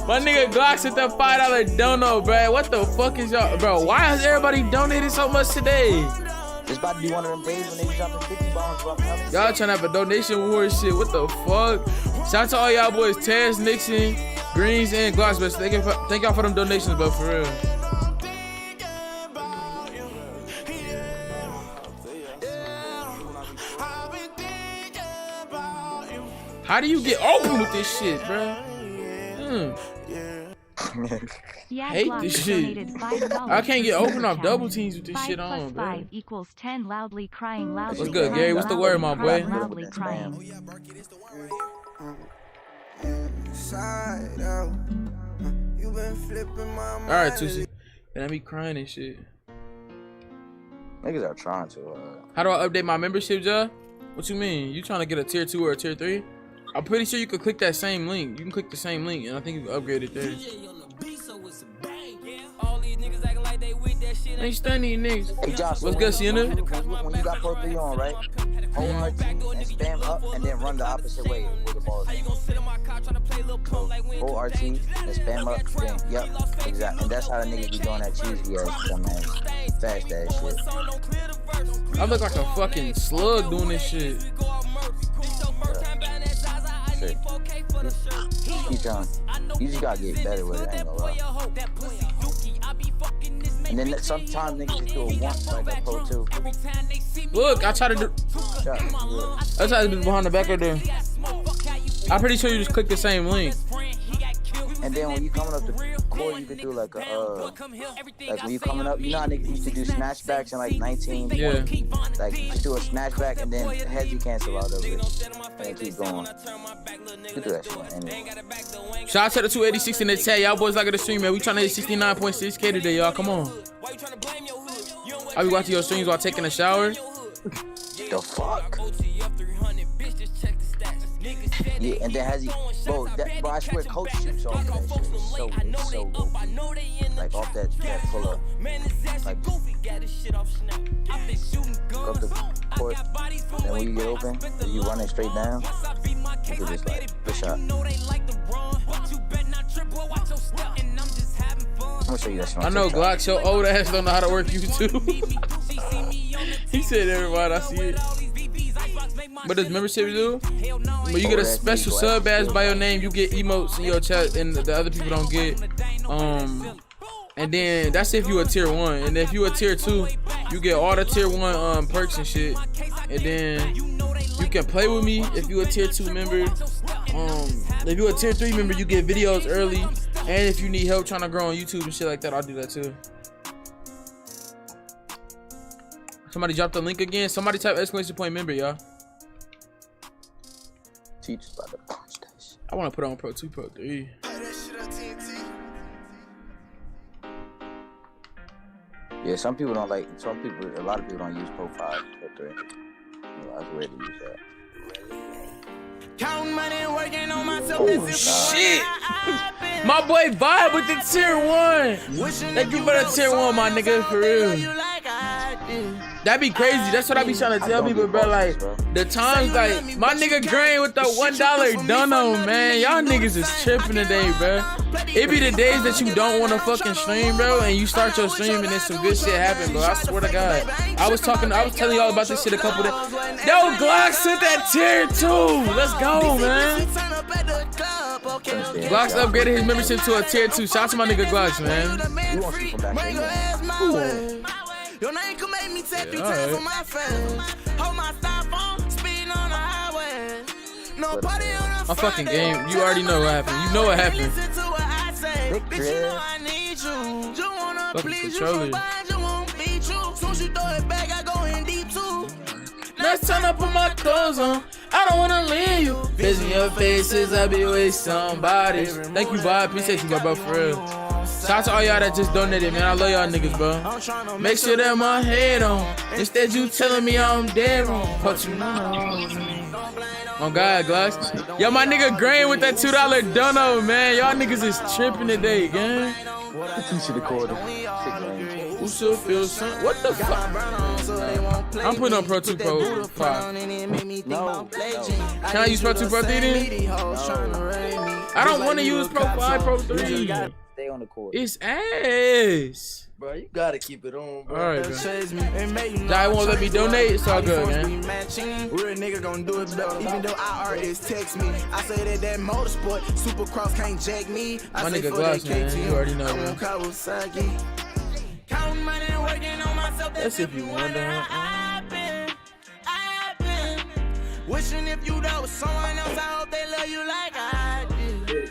My nigga Glock's at the $5 dono, bro. What the fuck is y'all, bro? Why has everybody donated so much today? It's about to be one of them days when they dropping 50 bombs. Y'all trying to have a donation war shit. What the fuck? Shout out to all y'all boys, Taz, Nixon, Greens, and Glocks. But thank y'all for them donations, bro, for real. How do you get open with this shit, bro? Hate this shit. I can't get open off double teams with this shit on, bro. 5 = 10. Loudly crying, loudly. What's good, Gary? What's the word, my boy? Loudly crying. All right, Tusi. And I be crying and shit. Niggas are trying to. How do I update my membership, Jah? What you mean? You trying to get a tier 2 or a tier 3? I'm pretty sure you could click that same link. You can click the same link, and I think you can upgrade it there. Ain't stunning niggas. Hey, Josh, what's good, Sienna? When you got Pro 3 on, right? Hold RT and spam up, and then run the opposite way with the ball. Hold RT and spam up, then yep, exactly. And that's how the niggas be doing that cheesy ass dumbass fast ass shit. I look like a fucking slug doing this shit. Keep trying. You just gotta get better with it, I ain't gonna lie. And then sometimes niggas just do it once, like a Pro 2. Look, I try to do. I try to do behind the back of there. I'm pretty sure you just click the same link. And then when you coming up the court, you could do like a, like when you coming up, you know how niggas used to do snatchbacks in like 19. Yeah. Like you just do a snatchback and then heads you cancel out of it. And keep going. You do that shit anyway. Shout out to the 286 in the chat. Y'all boys like the stream, man. We trying to hit 69.6K today, y'all. Come on. I be watching your streams while taking a shower. The fuck? Yeah, and then has he, bro, I swear Coach shoots off that shit. So dope. Like off that pull up. Like, go up the court, and when you get open, you run it straight down, you can just like, Playshot. I'm gonna show you that shit. I know Glock, your old ass don't know how to work YouTube. He said everybody, I see it. What does membership do? When you get a special sub badge by your name, you get emotes in your chat, and the other people don't get. And then that's if you a tier 1, and if you a tier 2, you get all the tier 1 perks and shit. And then you can play with me if you a tier 2 member. If you a tier 3 member, you get videos early. And if you need help trying to grow on YouTube and shit like that, I'll do that too. Somebody dropped the link again. Somebody type !member, y'all. Teachers about to punch that shit. I want to put on Pro 2, Pro 3. Yeah, some people don't like. A lot of people don't use Pro 5, Pro 3. I was ready to use that. Oh shit! My boy vibe with the tier 1. Thank you for the tier 1, my nigga, for real. That be crazy. That's what I be trying to tell people, bro. Like the times, like my nigga Grain with the $1 dono, man. Y'all niggas is tripping today, bro. It be the days that you don't want to fucking stream, bro, and you start your stream and then some good shit happen, bro. I swear to God. I was telling y'all about this shit a couple days. Yo, Glock sent that tier 2. Let's go, man. Glock's upgraded his membership to a tier 2. Shout out to my nigga Glocks, man. Your name can make me take you for my friends. Hold my stop on, speeding on the highway. No party on the fucking game. You already know what happened. You know what happened. Bitch, you know I need you. You wanna please you, controller. you won't beat you. Soon as you throw it back, I go in deep too. Let's turn up on my clothes on. I don't wanna leave you. Vision your faces, I be with somebody. Thank you, Bob. Appreciate you, bro, for real. Shout out to all y'all that just donated, man. I love y'all niggas, bro. Make sure that my head on. Instead, you telling me I'm dead wrong. But you know. Oh God, Glass. Yo, my nigga Grain with that $2 dono, man. Y'all niggas is tripping today, gang. Who should feel something? What the fuck? I'm putting on Pro 2, Pro 5. No. Can I use Pro 2, Pro 3 then? I don't want to use Pro 5, Pro 3. Stay on the court. It's ass. Bro, you gotta keep it on, bro. Alright, bro. Jai won't let me donate. It's all good, man. Real nigga gon' do it better, even though I already text me. I say that motorsport, Supercross can't jack me. My nigga Glass, man. You already know, man. That's if you wonder. Wishing if you know someone else, I hope they love you like I did.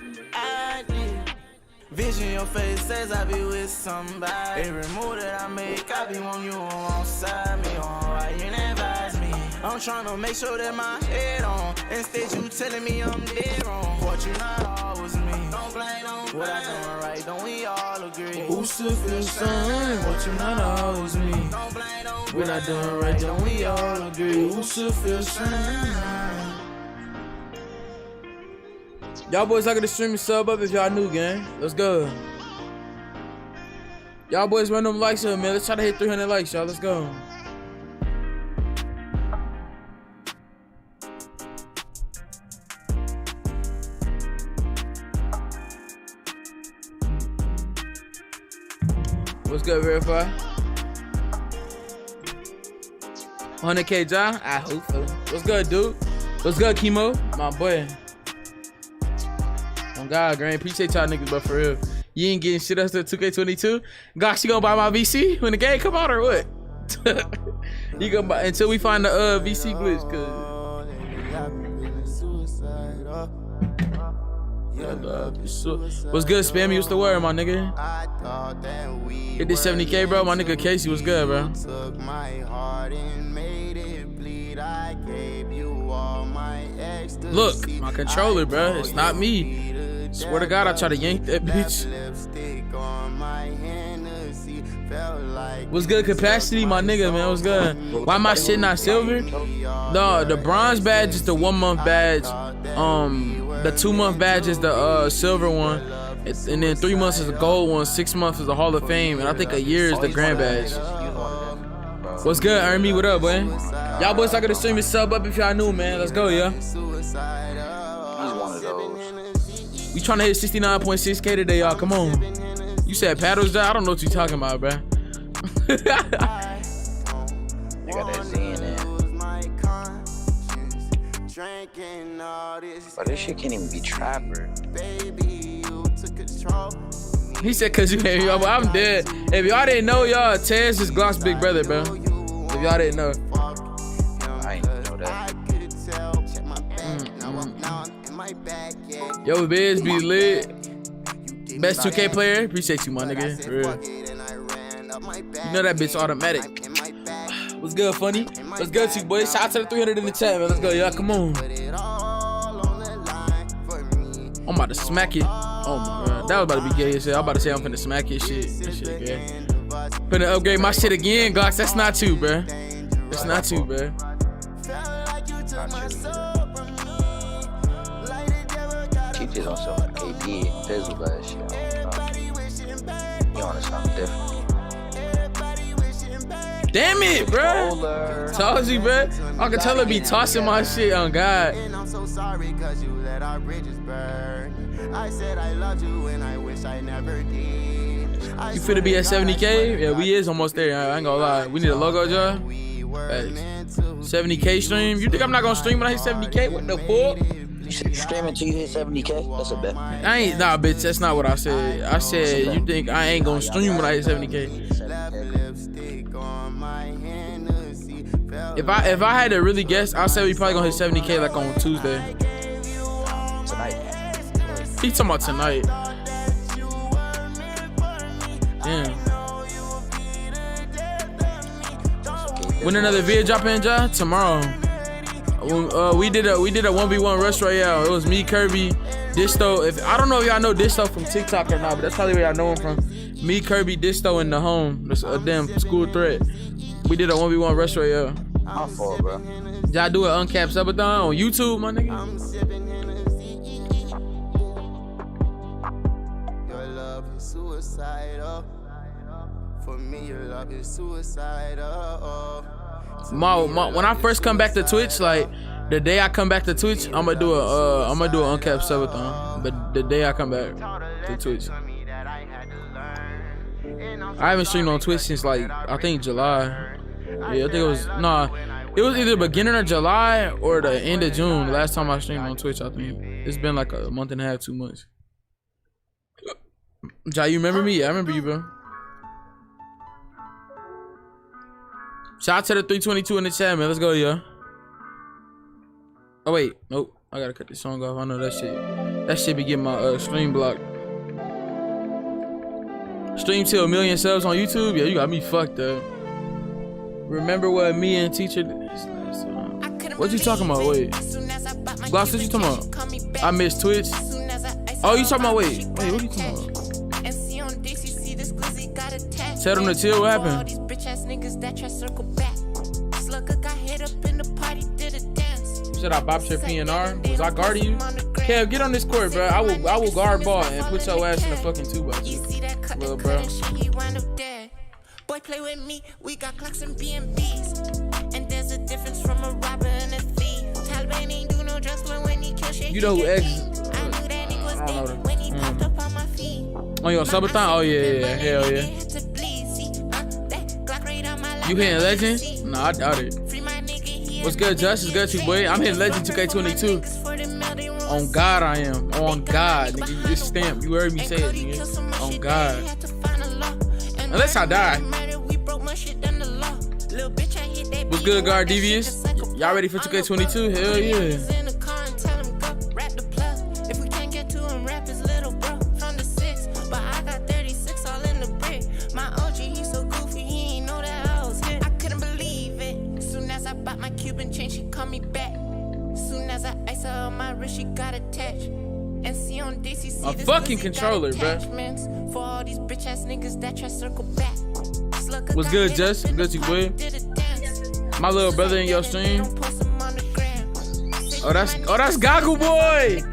Vision your face says I be with somebody. Every move that I make, I be on you alongside me. Alright, you never advise me. I'm trying to make sure that my head on. Instead, you telling me I'm dead wrong. But you not always me. Don't blame on what I doing right, don't we all agree? Who should feel something? But you not always me. Don't blame on what I doing right, don't we all agree? Who should feel something? Y'all boys not gonna stream and sub up if y'all new, gang. Let's go. Y'all boys run them likes up, man. Let's try to hit 300 likes, y'all. Let's go. What's good, Verify? 100K, John? I hope so. What's good, dude? What's good, Chemo? My boy. Oh God, Grand, appreciate y'all niggas, but for real, you ain't getting shit else to 2K22. Gosh, you gonna buy my VC when the game come out or what? You gonna buy until we find the VC glitch, cause. What's good, Spam? You used to wear my nigga. Hit this 70K, bro. My nigga Casey was good, bro. Look, my controller, bro. It's not me. Swear to God, I try to yank that bitch. What's good, Capacity? My nigga, man. What's good? Why am I shit not silver? No, the bronze badge is the 1 month badge. The 2 month badge is the silver one. And then 3 months is the gold one. 6 months is the Hall of Fame. And I think a year is the grand badge. What's good, Ermi? What up, boy? Y'all boys not gonna stream and sub up if y'all new, man. Let's go, yeah. He's one of those. We trying to hit 69.6K today, y'all. Come on. You said paddles, I don't know what you talking about, bro. They got that Z in there. But this shit can't even be trapper. He said, cause you ain't, I'm dead. If y'all didn't know, y'all, Tez is Glock's big brother, bro. If y'all didn't know. I ain't know that. Yo, Biz be lit. Best 2K player. Appreciate you, my nigga. For real. You know that bitch automatic. What's good, funny? What's good, you boys? Shout out to the 300 in the chat, man. Let's go, y'all. Come on. I'm about to smack it. Oh my god, that was about to be gay as hell. I'm about to say I'm finna smack his shit. This shit gay. Finna upgrade my shit again, Glocks. That's not you, bruh. That's not you, bruh. Keep this on some KD, Fizzle that shit. You on something different. Damn it, bruh. Told you, bruh. I can tell her be tossing my shit on God. I'm so sorry cause you let our bridges burn. I said I loved you and I wish I never did. You finna be at 70K? Yeah, we is almost there. I ain't gonna lie. We need a logo, Joe. 70K stream? You think I'm not gonna stream when I hit 70K? What the fuck? You said you stream until you hit 70K? That's a bet. I ain't, nah, bitch. That's not what I said. I said you think I ain't gonna stream when I hit 70K? If I had to really guess, I'll say we probably gonna hit 70K like on Tuesday. Tonight. He talking about tonight. Damn. When another video drop in, Ja? Tomorrow. We did a 1v1 rush royale. It was me, Kirby, Disto. I don't know if y'all know Disto from TikTok or not, but that's probably where y'all know him from. Me, Kirby, Disto, and the home. That's a damn school threat. We did a 1v1 rush royale. How far, bro? Y'all do an uncapped subathon on YouTube, my nigga. Your love is suicidal. For me, your love is suicidal. When I first come back to Twitch, like the day I come back to Twitch, I'm gonna do a uncapped subathon. But the day I come back to Twitch, I haven't streamed on Twitch since like I think July. Yeah, I think it was it was either beginning of July or the end of June. The last time I streamed on Twitch, I think it's been like a month and a half, 2 months. Ja, you remember me? Yeah, I remember you, bro. Shout out to the 322 in the chat, man. Let's go, yo. Oh wait, nope. I gotta cut this song off. I know that shit. That shit be getting my stream blocked. Stream till 1 million subs on YouTube. Yeah, you got me fucked up. Remember what me and teacher did this last time? What you talking about? Wait. Gloss, what you talking about? I missed Twitch. Oh, you talking about wait, what are you talking about? Tell them to chill, what happened? You said I bopped your PNR? Was I guarding you? Kev, get on this court, bro. I will guard ball and put your ass in the fucking 2x2. Little bro. Boy, play with me, we got clocks and B&Bs. And there's a difference from a robber and a thief. Taliban ain't do no drugs, but when he kill shit, you know who X? I knew that nigga was dead when he popped up on my feet. On your subathon? Oh yeah, hell yeah. You hitting Legend? Nah, I doubt it. What's good, Josh? It's good, you boy. I'm hitting Legend 2K22. On God, I am. On God, nigga. This stamp. You heard me say it, nigga. On God. Unless I die. What's good, guard Devious? Y'all ready for 2K22? Hell yeah. A fucking controller, bruh. What's good, Jess? Good, you boy? My little brother in your stream. Oh, that's Goggle Boy.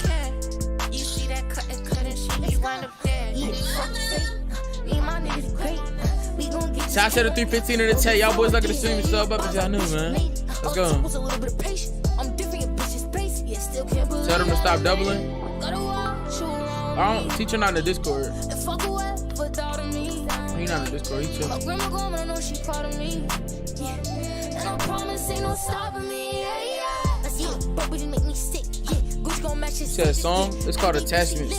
Shout out to the 315 in the chat. Y'all boys like the stream and sub up if y'all new, man. Let's go. Tell them to stop doubling. Teacher not in the Discord. He not in the Discord. He chill. said song. It's called Attachment.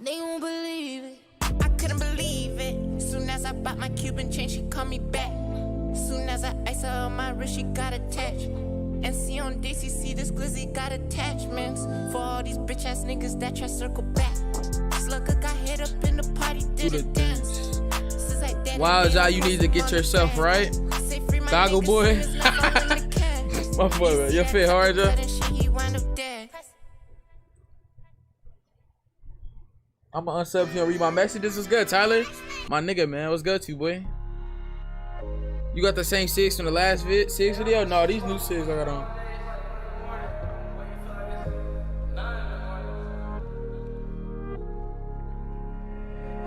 They won't believe it. I couldn't believe it. Soon as I bought my Cuban chain, she called me back. Soon as I ice her on my wrist, she got attached. And see on DCC, this glizzy got attachments. For all these bitch ass niggas that try circle back. This looker got hit up in the party, did a dance. Wow, Jah, you need to get yourself right. Goggle boy. My boy, man. Your fit hard, Jah. I'm gonna unsub if you don't read my messages. What's good, Tyler? My nigga, man. What's good to you, boy? You got the same 6 from the last 6 video? No, these new 6 I got on.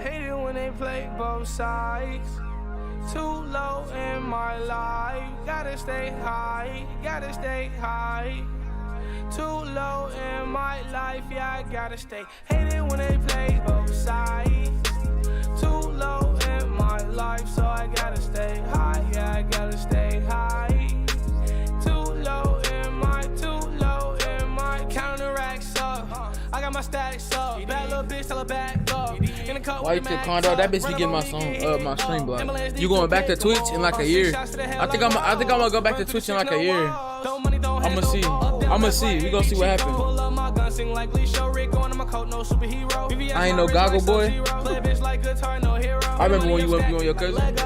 Hate it when they play both sides. Too low in my life. Gotta stay high, gotta stay high. Too low in my life, yeah, I gotta stay. Hate it when they play both sides. Too low in my life, so I gotta stay high, yeah, I gotta stay high. Too low in my counteracts up. I got my stacks up. Bad little bitch, tell her back up. In the cup. Why you took Condo? That bitch be getting my song, my stream block. You going back to Twitch in like a year? I think I'm gonna go back to Twitch in like a year. I'ma see. We gonna see what happens. I ain't no goggle boy. I remember when you went on your cousin.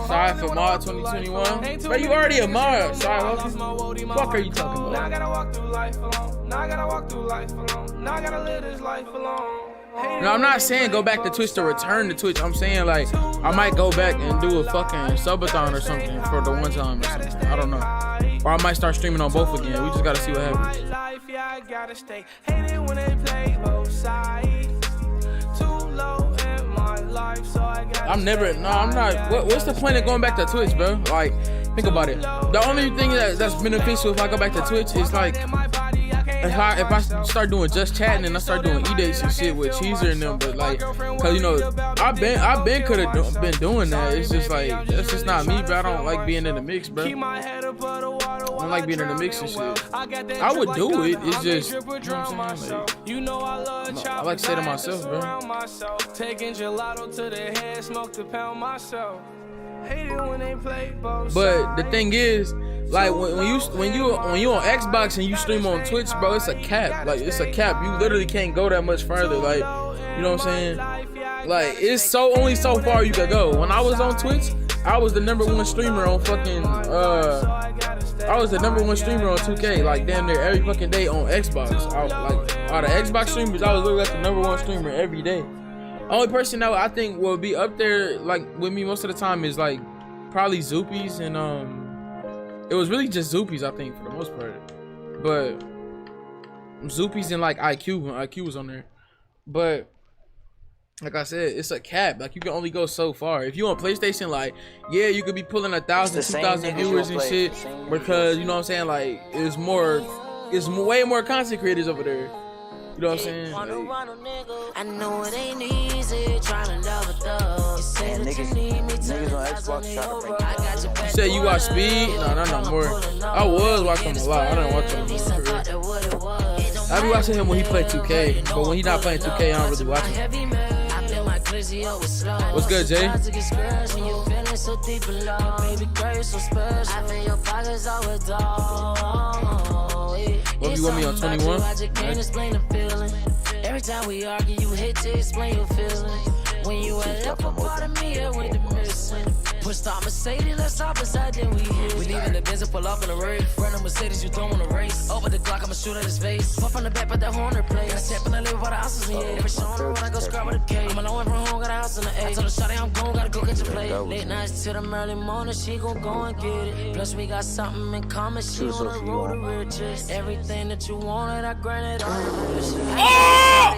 Sorry for mod 2021. Bro, you already a mod. Sorry, what the fuck are you talking about? Now I gotta walk through life alone. Now I gotta walk through life alone. Now I gotta live this life alone. No, I'm not saying go back to Twitch to return to Twitch. I'm saying like I might go back and do a fucking subathon or something for the one time or something. I don't know. Or I might start streaming on both again. We just gotta see what happens. I'm not. What's the point of going back to Twitch, bro? Like, think about it. The only thing that's beneficial if I go back to Twitch is like if I start doing just chatting and I start doing e-dates and shit with Cheezer and them, but like, cause you know, I could have been doing that. It's just like that's just not me, bro. I don't like being in the mix, bro. I don't like being in the mix and shit. I would do it. It's just, you know what I'm saying? Like, I like to say to myself, bro. Taking gelato to the head, smoke to pound myself. Hate it when they play both But the thing is, like when you on Xbox and you stream on Twitch, bro, it's a cap. Like it's a cap. You literally can't go that much further. Like, you know what I'm saying? Like it's only so far you can go. When I was on Twitch, I was the #1 streamer on fucking I was the #1 streamer on 2K. Like damn near every fucking day on Xbox. Like out of Xbox streamers, I was literally like the #1 streamer every day. Only person that I think will be up there like with me most of the time is like probably Zoopies and it was really just Zoopies I think for the most part, but Zoopies and like IQ when IQ was on there. But like I said, it's a cap. Like you can only go so far. If you on PlayStation, like yeah, you could be pulling 1,000, 2,000 viewers and shit because you know what I'm saying. Like it's way more content creators over there. You know what I'm saying? Like, I know it ain't easy trying to love a thug. You say that you need me to on Xbox trying to bring you said you watch Speed? No, not more. I was watching him a lot. I didn't watch him more. I be watching him when he played 2K, but when he not playing 2K, I don't really watch him. What's good, Jay? What you want me on 21? Every time we argue, you hit to explain your feelings. When you end up a part of me, I went to missing. Push stop Mercedes, let's stop beside then we hit. We leaving the Benz and pull off in a race. Run a Mercedes, you throw on a race. Over the Glock, I'ma shoot at his face. Puff on the back, but that horn replace. I step in the live by the houses in here. Push on the road, I go scrap with a K. I'm alone from home, got a house in the A. I told her, shawty, I'm gone, gotta go catch a play. Late nights till the early morning, she gon' go and get it. Plus we got something in common, she on the road to riches. Everything that you wanted, I granted all the wishes.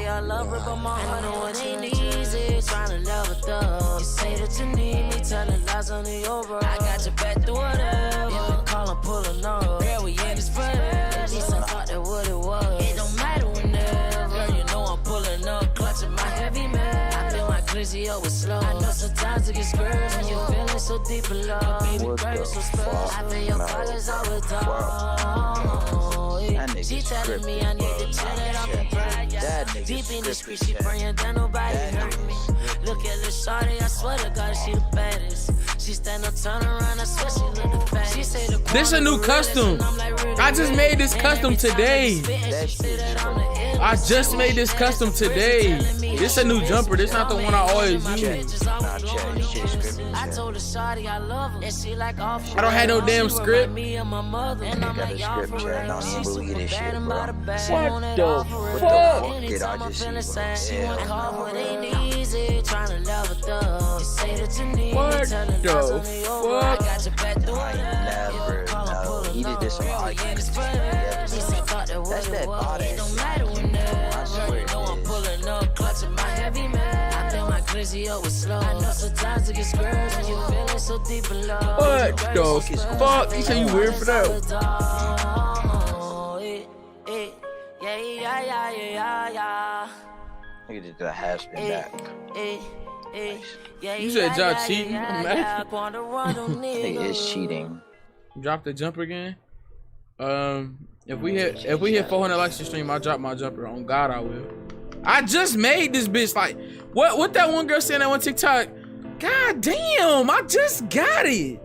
I love her, but my heart know it ain't easy trying to love a thug. You say that you need me, telling lies on the over. I got your back through whatever. You been calling, pulling up. Girl, we in this forever. At least I thought that what it was. It don't matter whenever. Girl, you know I'm pulling up, clutching my heavy man. I feel my glizzy over slow. I know sometimes sometimes to get scared when you feeling so deep in love. Baby girl, you so special. I feel your colors all the time. She telling me I need to chill it on the brand. Deep in the street, she praying that nobody hurt me. Look at the shawty, I swear to God, she the baddest. She stand up, turn around, I swear she look the baddest. She say the this a new custom. I just made this custom today. I just made this custom today. This a new jumper. This not the one I always use. I told the shawty I love her, and she like off. I don't have no damn script. Me and my mother, and I'm like y'all for real. She's super bad and by the bag. What the fuck? Anytime I'm feeling sad, she wanna call, but ain't easy. Trying to love it up. Say that you need me. What the fuck? I got your back through it. He did this on That's that body. It don't matter when you know I'm pulling up, clutching my heavy man. I think my glizzy up was slow. I know sometimes it gets scared when you feeling so deep in love. What the fuck? You say you weird for that? Yeah. Nigga did the hash spin back. You said Jah cheating? I'm mad. Nigga is cheating. Drop the jumper again. If we hit 400 likes to stream, I'll drop my jumper. On God, I will. I just made this bitch. Like, what that one girl saying that one TikTok? God damn, I just got it.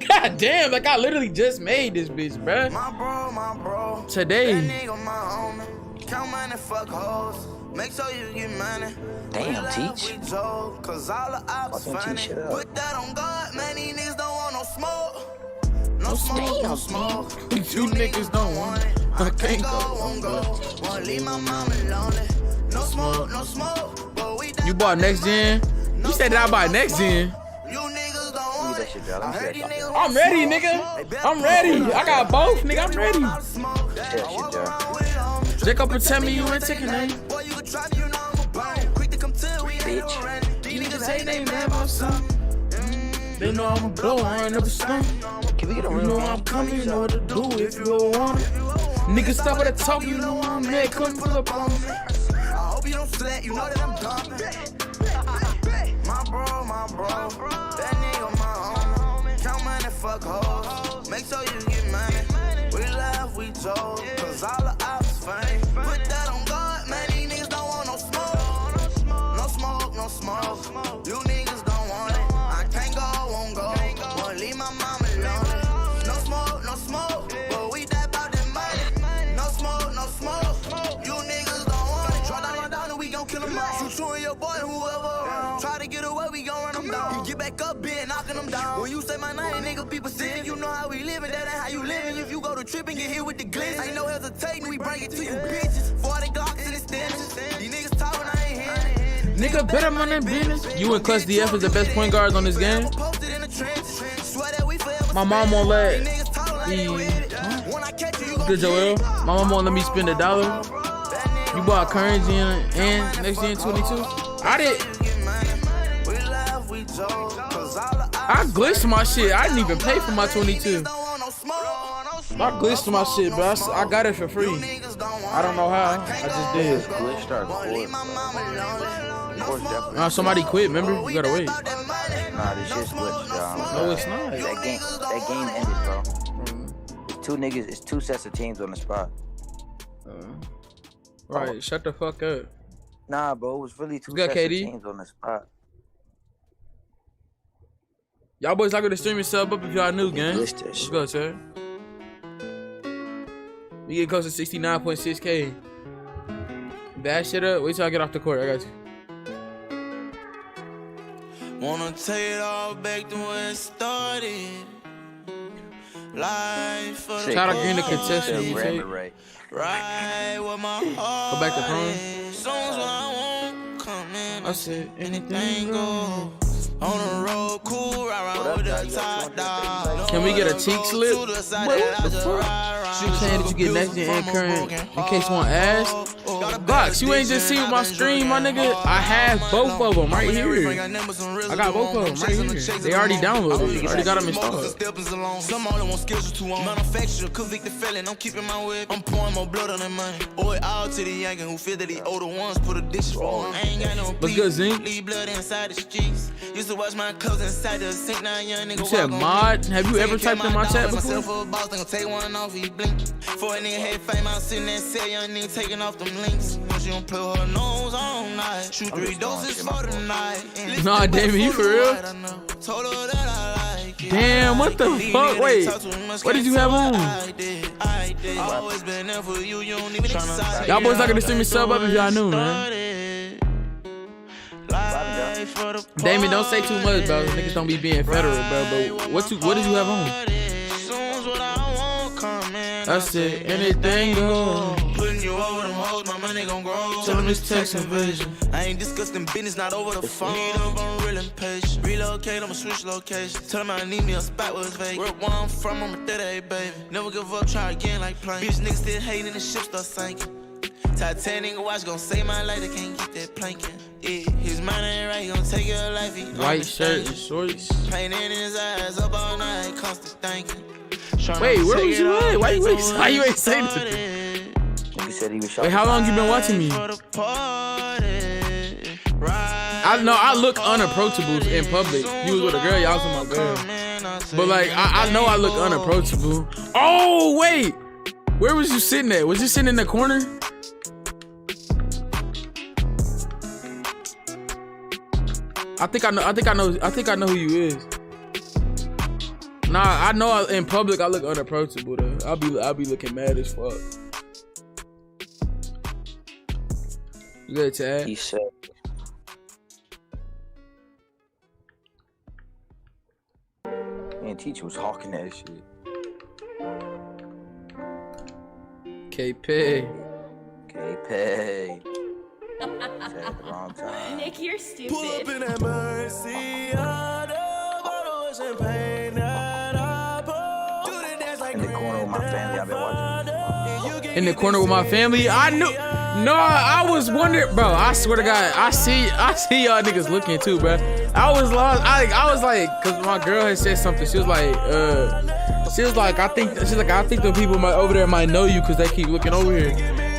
God damn, like I literally just made this bitch, bruh. My bro. Today. That nigga my homie. Count money, fuck hoes. Make sure you get money. Damn, Teach. Cause all the ops funny. Put that on God, man, these niggas don't want no smoke. No smoke. You niggas don't want it. I can't go. Won't leave my mama lonely. No smoke. But we you bought next gen? You said that I buy next gen. You niggas don't want it. I'm ready, nigga. I'm ready. I got both, nigga. I'm ready. Jacob and tell me you ain't taking name. Bitch. These niggas hate they mad about something. They know I'm a blow, I ain't never stung. Can we get a real? You know I'm coming, you know what to do if you don't want it. Niggas stop with the talk, you know I'm mad, come pull up on me. I hope you don't sweat, you know that I'm dumb. My bro. That nigga my homie. Count money, fuck hoes. Make sure you get money. We laugh, we joke. Cause all the ops funny. Put that on God, man, these niggas don't want no smoke. No smoke. You niggas don't want it. I can't go, won't go. Won't leave my mama lonely. No smoke. But we die about that money. No smoke. You niggas don't want it. Draw down and we gon' kill them all. Shoot you and your boy, whoever around. Try to get away, we gon' run them down. You get back up, bitch, knocking them down. When you say my name, nigga, people sitting. You know how we living, that ain't how you living. If you go to trip and get hit with the glitz, ain't no hesitating, we bring it to you bitches. 40 Glocks in the stenches. These niggas talking, I ain't hearing it. Nigga, better man than business. You and Clutch DF is the best point guards on this game. My mom won't let Good Joel. My mom won't let me spend $1. You bought current gen and next gen 22. I glitched my shit. I didn't even pay for my 22. I glitched my shit, but I got it for free. I don't know how. I just did. Glitched our Somebody quit, remember? You gotta wait. Nah, this shit's glitched, y'all. No, it's not. That game ended, bro. Two niggas, it's two sets of teams on the spot. Right, shut the fuck up. Nah, bro, it was really two sets of teams on the spot. Y'all boys like to stream and sub up if y'all new, gang. Let's go, sir. We get close to 69.6K. That shit up. Wait till I get off the court. I got you. Wanna take it all back to when it started. Life for the shout out Green the contestant. You take. Right with my heart. Go back to prom. Songs when I won't come in. I said anything go. On the road, cool, right with the top dog. Can we get a cheek slip? What the fuck? You saying that you get next gen and current in case one ass? Glocks, you ain't just see with my screen, my nigga. I have both of them right here. I got both of them right here. They already downloaded. Already got them installed. Some only want skills too long. Manufacturer, convicted felon. I'm keeping my whip. I'm pouring more blood on that money. Owe it all to the Yankee who feel that the older ones put a dish for him. I ain't got no what's good, Zink? Leave blood inside the streets. Used to watch my clothes inside the sink. Now young nigga. You said mod? Have you ever typed in my chat before? Take one off, he blink. For a nigga had fame out sitting there, say young nigga taking off them links. Once you don't play her nose all night. Shoot 3 doses for the night. Nah, damn, you for real? Told her that I like it. Damn, what the fuck? Wait, what did you have on? Y'all boys not gonna see me sub up if y'all knew, man. Damon, don't say too much, bro. Niggas don't be being federal, bro. But what did you have on? That's it, anything goes. Putting you over them hoes, my money gon' grow. Tell them it's text and vision. I ain't discussing business, not over the phone. I'm real impatient. Relocate, I'ma switch location. Tell them I need me a spot where it's vacant. Where I'm from, I'm a 38, baby. Never give up, try again like plane. Bitch niggas still hating and the ship start sinking. Titanic watch gon' save my life, they can't get that planking. Yeah, his mind ain't right, he gon' take your life. He white shirt and shorts. Pain in his eyes, up all night, constant thinking. Wait, where was you at? Why you ain't saying anything? He said he was wait, how long you been watching me? I know I look unapproachable in public. You was with a girl, y'all was with my girl. But like, I know I look unapproachable. Oh wait, where was you sitting at? Was you sitting in the corner? I think I know who you is. Nah, I know in public I look unapproachable though. I'll be looking mad as fuck. You good, Tad? He said. Man, teacher was hawking that shit. K-Pay. K-Pay. At the wrong time. Nick, you're stupid. Pull up in that Mercy, bottles and pain that I pour. Do the dance like in the corner with my family, I've been watching. In the corner with my family, I knew. No, I was wondering, bro. I swear to God, I see y'all niggas looking too, bro. I was lost. I was like, cause my girl had said something. She was like, I think the people over there might know you, cause they keep looking over here.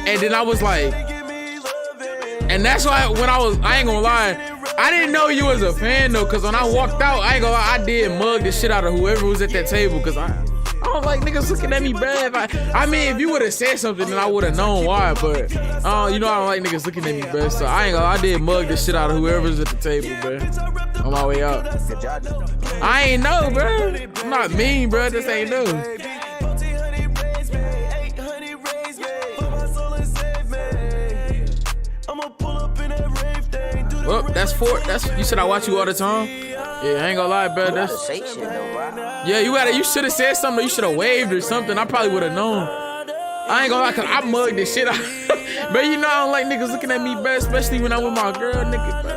And then I was like, and that's why when I ain't gonna lie, I didn't know you was a fan though, cause when I walked out, I ain't gonna lie, I did mug the shit out of whoever was at that table, cause I don't like niggas looking at me bad. I mean, if you would have said something, then I would have known why. But you know, I don't like niggas looking at me bad. So I did mug the shit out of whoever's at the table, bro. On my way out. I ain't know, bro. I'm not mean, bro. This ain't no. Well, that's 4. You said I watch you all the time. Yeah, I ain't gonna lie, bro. Yeah, you should have said something. You should have waved or something. I probably would have known. I ain't gonna lie, cause I mugged this shit out. But you know I don't like niggas looking at me, bro, especially when I'm with my girl, nigga, bro.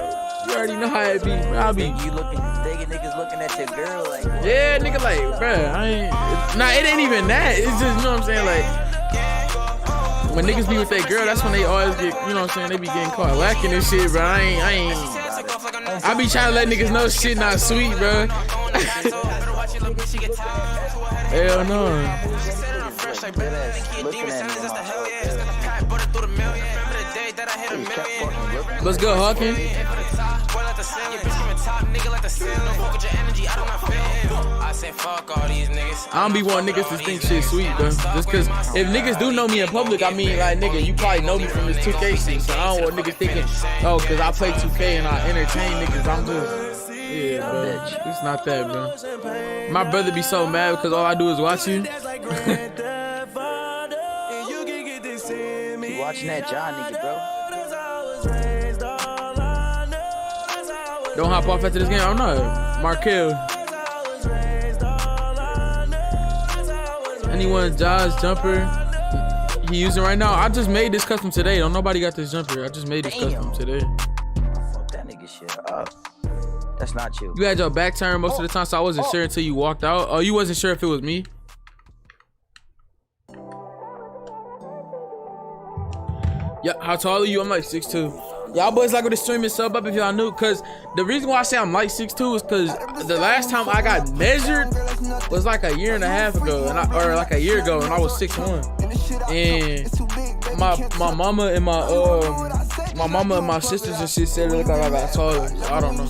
You already know how it be, bro. I be. You niggas looking at your girl like. Yeah, nigga, like, bro. It ain't even that. It's just, you know what I'm saying, like. When niggas be with that girl, that's when they always get, you know what I'm saying, they be getting caught lacking and shit, bro. I be trying to let niggas know shit not sweet, bro. Hell no. Let's go, Hawking. I don't be wanting niggas to think shit sweet, bro. Just cause if niggas do know me in public, I mean, like, nigga, you probably know me from this 2K shit. So I don't want niggas thinking, oh, cause I play 2K and I entertain niggas, I'm just, yeah, bro. It's not that, bro. My brother be so mad because all I do is watch you. You watching that John nigga, bro? Don't hop off after this game. I don't know. Markel. Anyone, Josh, jumper? He using right now? I just made this custom today. Don't nobody got this jumper. I just made this custom today. Fuck that nigga shit up. That's not you. You had your back turned most of the time, so I wasn't sure until you walked out. Oh, you wasn't sure if it was me? Yeah, how tall are you? I'm like 6'2". Y'all boys like with the stream and sub up if y'all knew, cause the reason why I say I'm like 6'2" is cause the last time I got measured was like a year and a half ago, or like a year ago, and I was 6'1". And my mama and my sisters and shit said it looked like I got taller. So I don't know.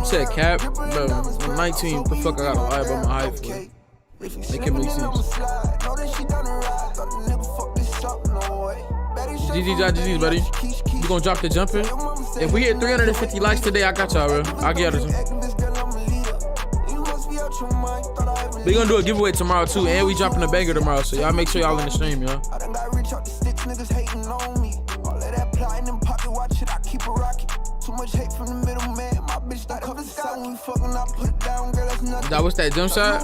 Said cap, bro. I'm 19. What the fuck I gotta lie about my height for? Make it make sense. GG's, buddy. You gonna drop the jumper? If we hit 350 likes today, I got y'all, bro. I'll get y'all. We gonna do a giveaway tomorrow too, and we dropping a banger tomorrow, so y'all make sure y'all in the stream, y'all. Too much hate from the middle man. My bitch that cover the side when we fucking, I put it down, girl. That's nothing. That was that jump shot.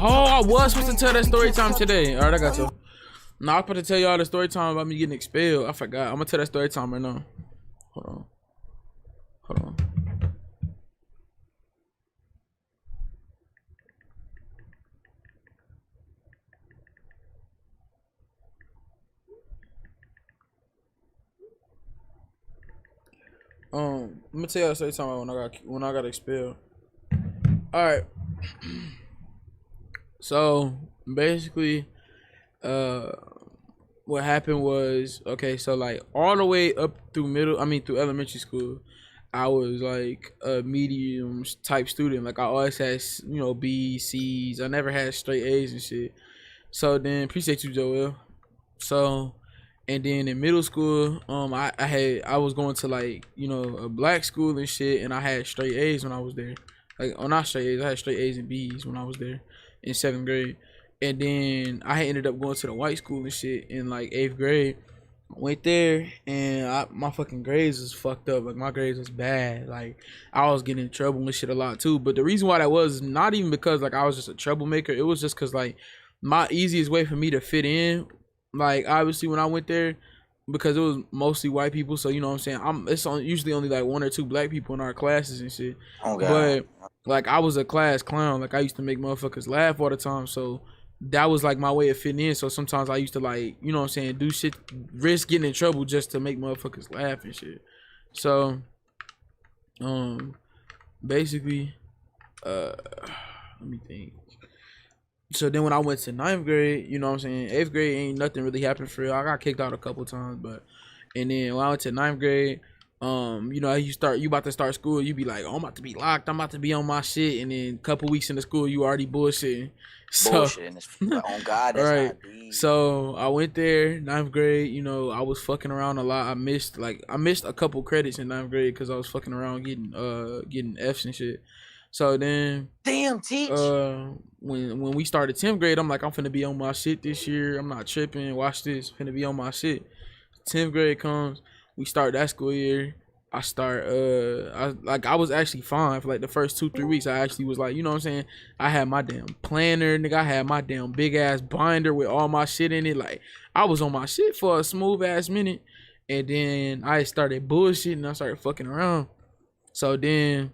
Oh, I was supposed to tell that story time today. All right, I got you. No, I was supposed to tell y'all the story time about me getting expelled. I forgot. I'm gonna tell that story time right now. Hold on. I'm gonna tell y'all the story time when I got expelled. All right. So basically, what happened was, okay, so like all the way up through through elementary school, I was like a medium type student. Like I always had, B's, C's. I never had straight A's and shit. So then, appreciate you, Joel. So, and then in middle school, I was going to like, a black school and shit, and I had straight A's when I was there. Like, not straight A's, I had straight A's and B's when I was there in 7th grade. And then I had ended up going to the white school and shit in like 8th grade. I went there and my fucking grades was fucked up. Like my grades was bad. Like I was getting in trouble and shit a lot too. But the reason why that was not even because like I was just a troublemaker. It was just cause like my easiest way for me to fit in, like obviously when I went there, because it was mostly white people, so you know what I'm saying, it's usually only like 1 or 2 black people in our classes and shit. Oh, but like I was a class clown. Like I used to make motherfuckers laugh all the time, so that was like my way of fitting in. So sometimes I used to like, you know what I'm saying, do shit, risk getting in trouble just to make motherfuckers laugh and shit. So basically let me think. So then when I went to 9th grade, you know what I'm saying, 8th grade ain't nothing really happened for real. I got kicked out a couple times, and then when I went to 9th grade, you about to start school, you be like, oh, I'm about to be locked, I'm about to be on my shit, and then a couple weeks into school, you already bullshitting. On God, that's right. So I went there, 9th grade, I was fucking around a lot. I missed a couple credits in 9th grade because I was fucking around getting F's and shit. So then, damn, teach. When we started 10th grade, I'm like, I'm finna be on my shit this year. I'm not tripping. Watch this. Finna be on my shit. 10th grade comes. We start that school year. I was actually fine for like the first 2-3 weeks. I actually was like, you know what I'm saying? I had my damn planner, nigga. I had my damn big ass binder with all my shit in it. Like, I was on my shit for a smooth ass minute. And then I started bullshitting. I started fucking around. So then,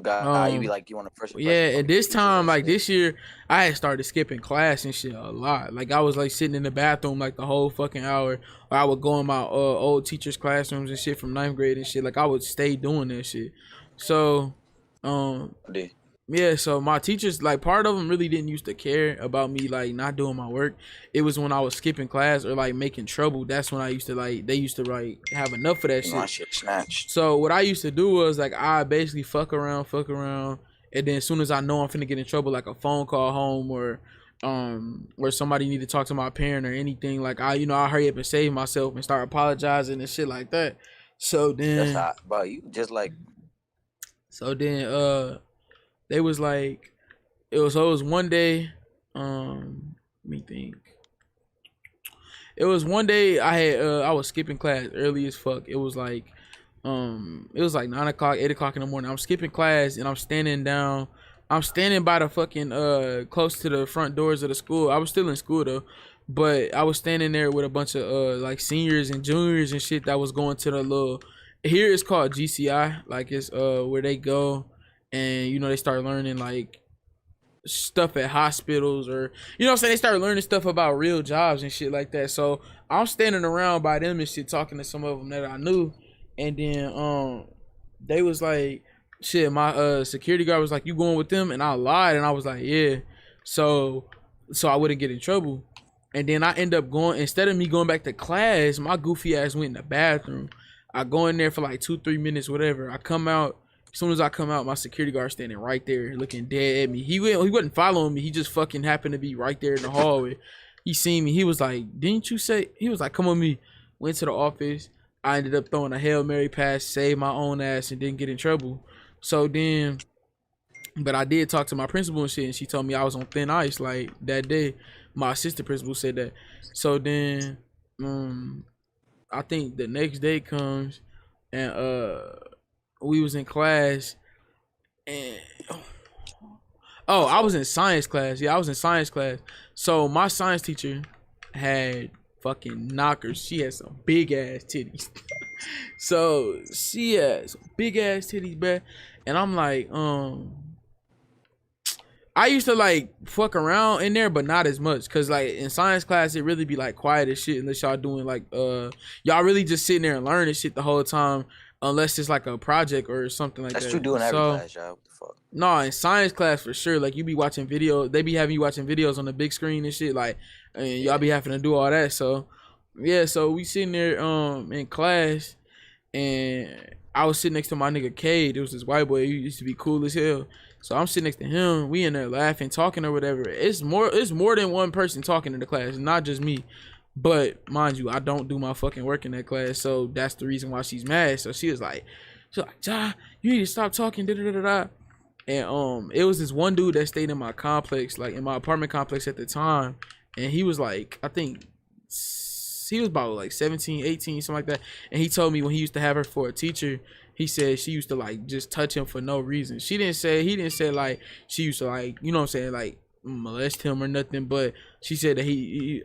God, you be like, you want to first. Yeah, and this time, like this year, I had started skipping class and shit a lot. Like I was like sitting in the bathroom like the whole fucking hour. Or I would go in my old teachers' classrooms and shit from 9th grade and shit. Like I would stay doing that shit. So, yeah. So my teachers, like part of them really didn't used to care about me like not doing my work. It was when I was skipping class or like making trouble. That's when I used to they used to like have enough of that shit. My shit snatched. So what I used to do was like I basically fuck around, and then as soon as I know I'm finna get in trouble, like a phone call home or somebody need to talk to my parent or anything, like I hurry up and save myself and start apologizing and shit like that. So then, that's not, you just like. So then they was like, it was one day, let me think. It was one day I was skipping class early as fuck. It was like 9 o'clock, 8 o'clock in the morning. I'm skipping class and I'm standing by the fucking, close to the front doors of the school. I was still in school though, but I was standing there with a bunch of, like seniors and juniors and shit that was going to the little Here it's called GCI. Like it's where they go and you know they start learning like stuff at hospitals or you know what I'm saying, they start learning stuff about real jobs and shit like that. So I'm standing around by them and shit talking to some of them that I knew, and then they was like, shit, my security guard was like, you going with them? And I lied and I was like, yeah, so I wouldn't get in trouble. And then I end up going, instead of me going back to class, my goofy ass went in the bathroom. I go in there for like 2-3 minutes, whatever. I come out. As soon as I come out, my security guard standing right there, looking dead at me. He wasn't following me. He just fucking happened to be right there in the hallway. He seen me. He was like, "Didn't you say?" He was like, "Come on, me." Went to the office. I ended up throwing a Hail Mary pass, saved my own ass, and didn't get in trouble. So then, but I did talk to my principal and shit, and she told me I was on thin ice like that day. My assistant principal said that. So then, I think the next day comes, and we was in class, and I was in science class. Yeah, I was in science class. So my science teacher had fucking knockers. She had some big ass titties. So she had some big ass titties, bruh. And I'm like, I used to like fuck around in there, but not as much. Cause like in science class, it really be like quiet as shit unless y'all doing like, y'all really just sitting there and learning shit the whole time. Unless it's like a project or something like that. That's true doing every class, y'all. What the fuck? No, in science class for sure. Like you be watching videos, they be having you watching videos on the big screen and shit. Like, and y'all be having to do all that. So, yeah. So we sitting there in class, and I was sitting next to my nigga Cade. It was this white boy. He used to be cool as hell. So I'm sitting next to him. We in there laughing, talking or whatever. It's more than one person talking in the class, not just me. But mind you, I don't do my fucking work in that class, so that's the reason why she's mad. So she was like, Jah, you need to stop talking, da da da da. And it was this one dude that stayed in my complex, like in my apartment complex at the time, and he was like, I think he was about like 17, 18, something like that. And he told me when he used to have her for a teacher, he said she used to like just touch him for no reason. He didn't say like she used to like, you know what I'm saying, like molest him or nothing, but she said that he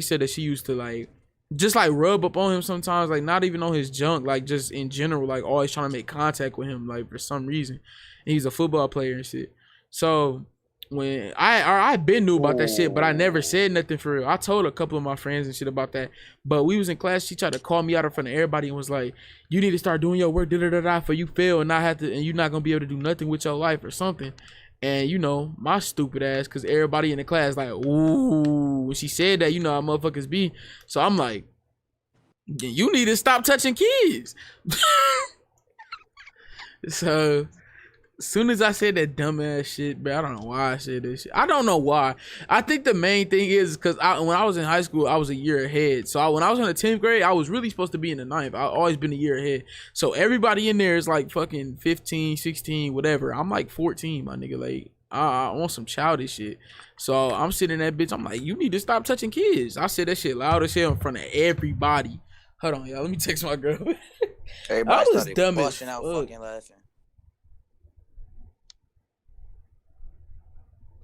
said that she used to like just like rub up on him sometimes, like not even on his junk, like just in general, like always trying to make contact with him, like for some reason. And he's a football player and shit. So when I been knew about that shit, but I never said nothing for real. I told a couple of my friends and shit about that, but we was in class. She tried to call me out in front of everybody and was like, "You need to start doing your work, da da da da, for you fail and not have to, and you're not gonna be able to do nothing with your life or something." And you know, my stupid ass, cause everybody in the class like, ooh, when she said that, you know how motherfuckers be. So I'm like, you need to stop touching kids. So as soon as I said that dumbass shit, bro, I don't know why I said this shit. I don't know why. I think the main thing is because when I was in high school, I was a year ahead. So when I was in the 10th grade, I was really supposed to be in the 9th. I always been a year ahead. So everybody in there is like fucking 15, 16, whatever. I'm like 14, my nigga. Like, I want some childish shit. So I'm sitting in that bitch. I'm like, you need to stop touching kids. I said that shit loud as hell in front of everybody. Hold on, y'all. Let me text my girl. Everybody I was dumb as busting out fucking laughing.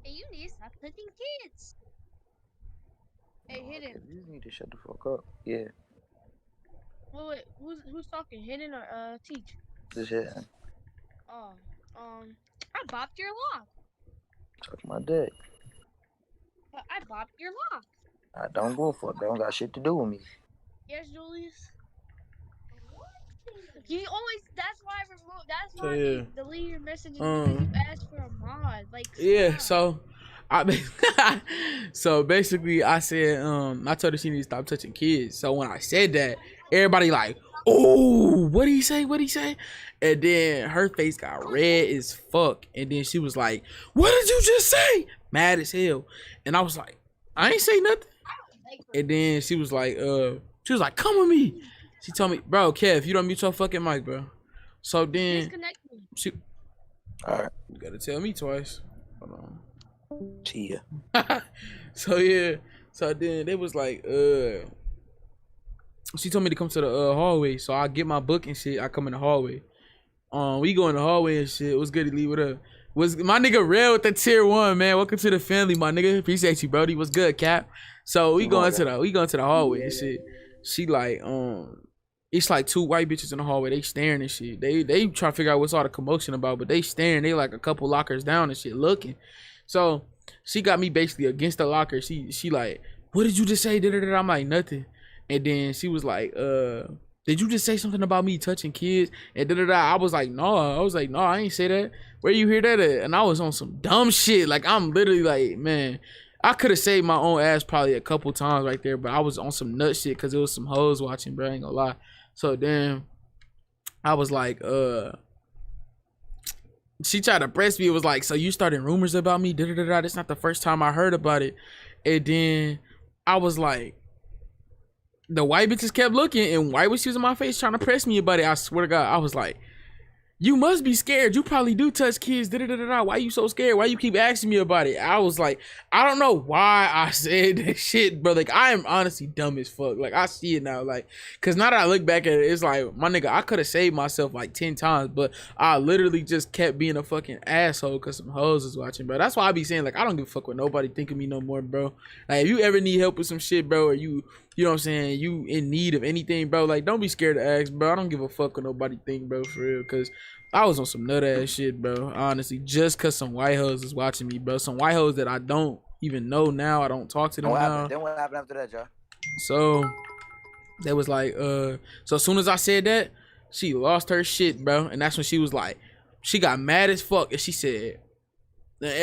Hey, you need to stop touching kids. Hey, Hidden. You need to shut the fuck up. Yeah. Wait, who's talking? Hidden or Teach? Just Hidden. Oh, I bopped your lock. Suck my dick. I bopped your lock. I don't go for it. They don't got shit to do with me. Yes, Julius. You always. That's why I removed. That's why yeah. I deleted your messages because you asked for a mod. Like. Yeah. Stop. So basically, I said, I told her she need to stop touching kids. So when I said that, everybody like, oh, what did he say? What did he say? And then her face got red as fuck. And then she was like, what did you just say? Mad as hell. And I was like, I ain't say nothing. And then she was like, come with me. She told me, bro, Kev, you don't mute your fucking mic, bro. So then she, all right, you gotta tell me twice. Hold on. See ya. So yeah, so then they was like, she told me to come to the hallway. So I get my book and shit. I come in the hallway. We go in the hallway and shit. It was good to leave it up. Was my nigga Real with the tier 1, man? Welcome to the family, my nigga. Appreciate you, Brody. What's good, Cap? So we going to the hallway and shit. She like, it's like two white bitches in the hallway. They staring and shit. They trying to figure out what's all the commotion about, but they staring. They like a couple lockers down and shit looking. So she got me basically against the locker. She like, what did you just say? I'm like, nothing. And then she was like, did you just say something about me touching kids? And I was like, no. I ain't say that. Where you hear that at? And I was on some dumb shit. Like, I'm literally like, man, I could have saved my own ass probably a couple times right there, but I was on some nut shit because it was some hoes watching, bro. I ain't gonna lie. So then I was like, she tried to press me. It was like, so you started rumors about me? That's not the first time I heard about it. And then I was like, the white bitches kept looking, and white was using my face trying to press me about it. I swear to God, I was like, you must be scared. You probably do touch kids. Why you so scared? Why you keep asking me about it? I was like, I don't know why I said that shit, bro. Like, I am honestly dumb as fuck. Like, I see it now. Like, cause now that I look back at it, it's like, my nigga, I could have saved myself like 10 times, but I literally just kept being a fucking asshole cause some hoes was watching, bro. That's why I be saying, like, I don't give a fuck what nobody think of me no more, bro. Like, if you ever need help with some shit, bro, or you know what I'm saying, you in need of anything, bro, like, don't be scared to ask, bro. I don't give a fuck what nobody think, bro, for real, cause I was on some nut ass shit, bro, honestly, just cause some white hoes is watching me, bro. Some white hoes that I don't even know now. I don't talk to them now. Then what happened after that, Joe? So they was like, so as soon as I said that, she lost her shit, bro. And that's when she was like, she got mad as fuck, and she said,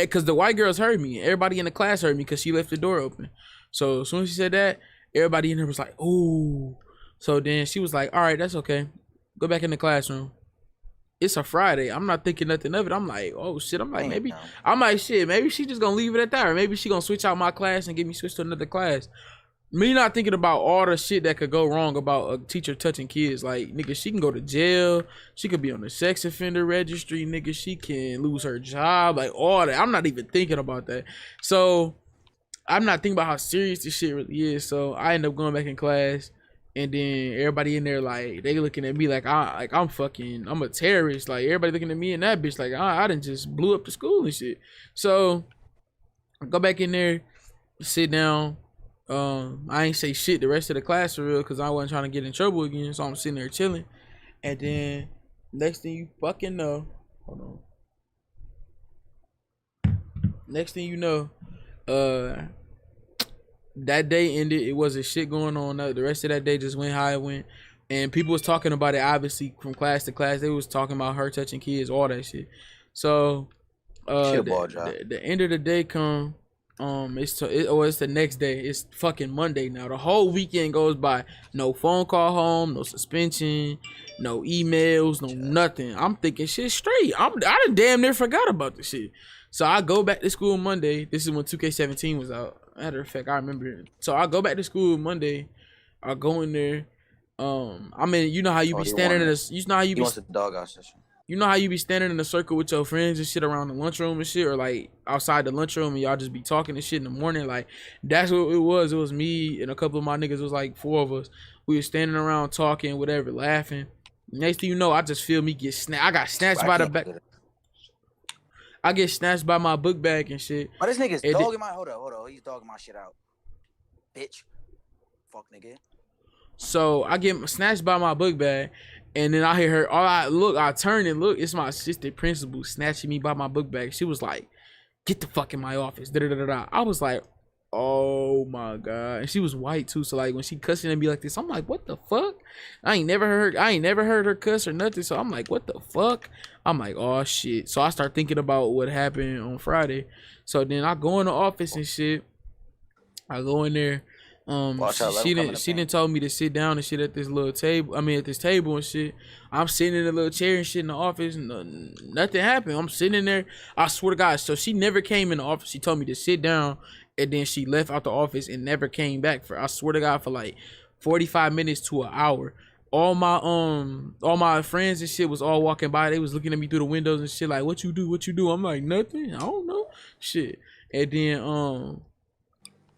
cause the white girls heard me, everybody in the class heard me, cause she left the door open. So as soon as she said that, everybody in there was like, ooh. So then she was like, all right, that's okay. Go back in the classroom. It's a Friday. I'm not thinking nothing of it. I'm like, oh shit. I'm like, maybe she just gonna leave it at that, or maybe she gonna switch out my class and get me switched to another class. Me not thinking about all the shit that could go wrong about a teacher touching kids. Like, nigga, she can go to jail. She could be on the sex offender registry. Nigga, she can lose her job. Like, all that. I'm not even thinking about that. So I'm not thinking about how serious this shit really is. So I end up going back in class. And then everybody in there, like, they looking at me like I'm a terrorist. Like, everybody looking at me and that bitch like I done just blew up the school and shit. So I go back in there, sit down. I ain't say shit the rest of the class for real because I wasn't trying to get in trouble again. So I'm sitting there chilling. And then next thing you fucking know, hold on. Next thing you know, that day ended. It wasn't shit going on. The rest of that day just went how it went. And people was talking about it, obviously, from class to class. They was talking about her touching kids, all that shit. So the end of the day come, it's the next day. It's fucking Monday now. The whole weekend goes by. No phone call home, no suspension, no emails, no nothing. I'm thinking shit straight. I done damn near forgot about the shit. So I go back to school Monday. This is when 2K17 was out. Matter of fact, I remember it. So I go back to school Monday. I go in there. I mean, you know how you be standing in a, you know how you be dog out session. You know how you be standing in a circle with your friends and shit around the lunchroom and shit, or like outside the lunchroom and y'all just be talking and shit in the morning. Like, that's what it was. It was me and a couple of my niggas. It was like 4 of us. We were standing around talking, whatever, laughing. Next thing you know, I just feel me get snatched. I got snatched by the back. I get snatched by my book bag and shit. Oh, this nigga's dogging my... Hold on. He's dogging my shit out. Bitch. Fuck, nigga. So, I get snatched by my book bag. And then I hear her... I turn and look. It's my assistant principal snatching me by my book bag. She was like, get the fuck in my office. I was like, oh my God. And she was white too. So, like, when she cussing at me like this, I'm like, what the fuck? I ain't never heard her cuss or nothing. So, I'm like, what the fuck? I'm like, oh shit. So I start thinking about what happened on Friday. So then I go in the office and shit. I go in there. She didn't tell me to sit down and shit at this little table. I mean, at this table and shit. I'm sitting in a little chair and shit in the office. And nothing happened. I'm sitting in there. I swear to God. So she never came in the office. She told me to sit down. And then she left out the office and never came back for, I swear to God, for like 45 minutes to an hour. All my friends and shit was all walking by. They was looking at me through the windows and shit like, what you do? I'm like, nothing. I don't know. Shit. And then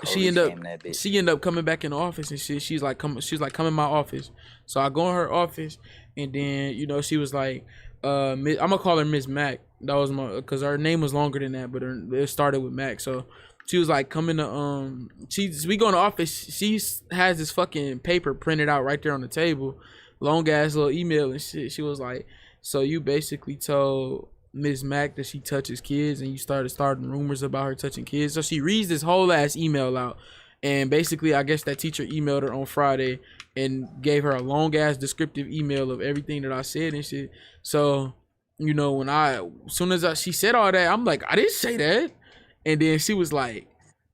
she ended up coming back in the office and shit. She's like, come in my office. So I go in her office and then, you know, she was like, I'm gonna call her Miss Mac. That was cause her name was longer than that, but it started with Mac. So she was like, come in we go in the office. She has this fucking paper printed out right there on the table. long ass little email and shit. She was like, so you basically told Miss Mac that she touches kids, and you starting rumors about her touching kids. So she reads this whole ass email out, and basically I guess that teacher emailed her on Friday and gave her a long ass descriptive email of everything that I said and shit. So, you know, when as soon as she said all that, I'm like, I didn't say that. And then she was like,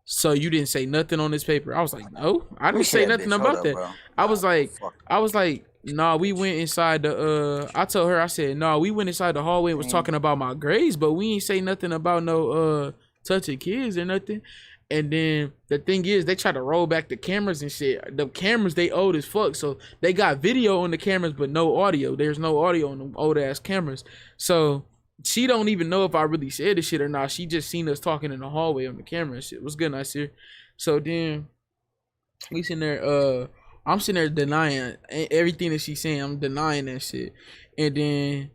so you didn't say nothing on this paper? I was like, no, I didn't say nothing about that. Bro. I was like, nah, we went inside the I told her, I said, nah, we went inside the hallway and was talking about my grades, but we ain't say nothing about no touching kids or nothing. And then the thing is, they try to roll back the cameras and shit. The cameras, they old as fuck, so they got video on the cameras but no audio. There's no audio on them old ass cameras. So she don't even know if I really said this shit or not. She just seen us talking in the hallway on the camera and shit. What's good, Nasir? So then we sitting there, I'm sitting there denying everything that she's saying. I'm denying that shit. And then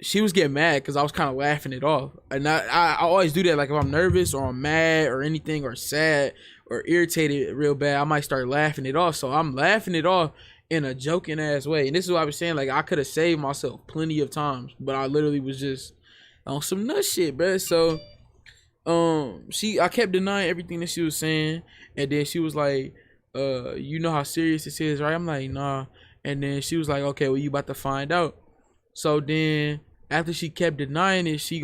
she was getting mad because I was kind of laughing it off. And I always do that. Like if I'm nervous or I'm mad or anything or sad or irritated real bad, I might start laughing it off. So I'm laughing it off in a joking ass way. And this is what I was saying. Like I could have saved myself plenty of times, but I literally was just on some nut shit, bruh. So I kept denying everything that she was saying. And then she was like, you know how serious this is, right? I'm like, nah. And then she was like, okay, well, you about to find out. So then after she kept denying it, she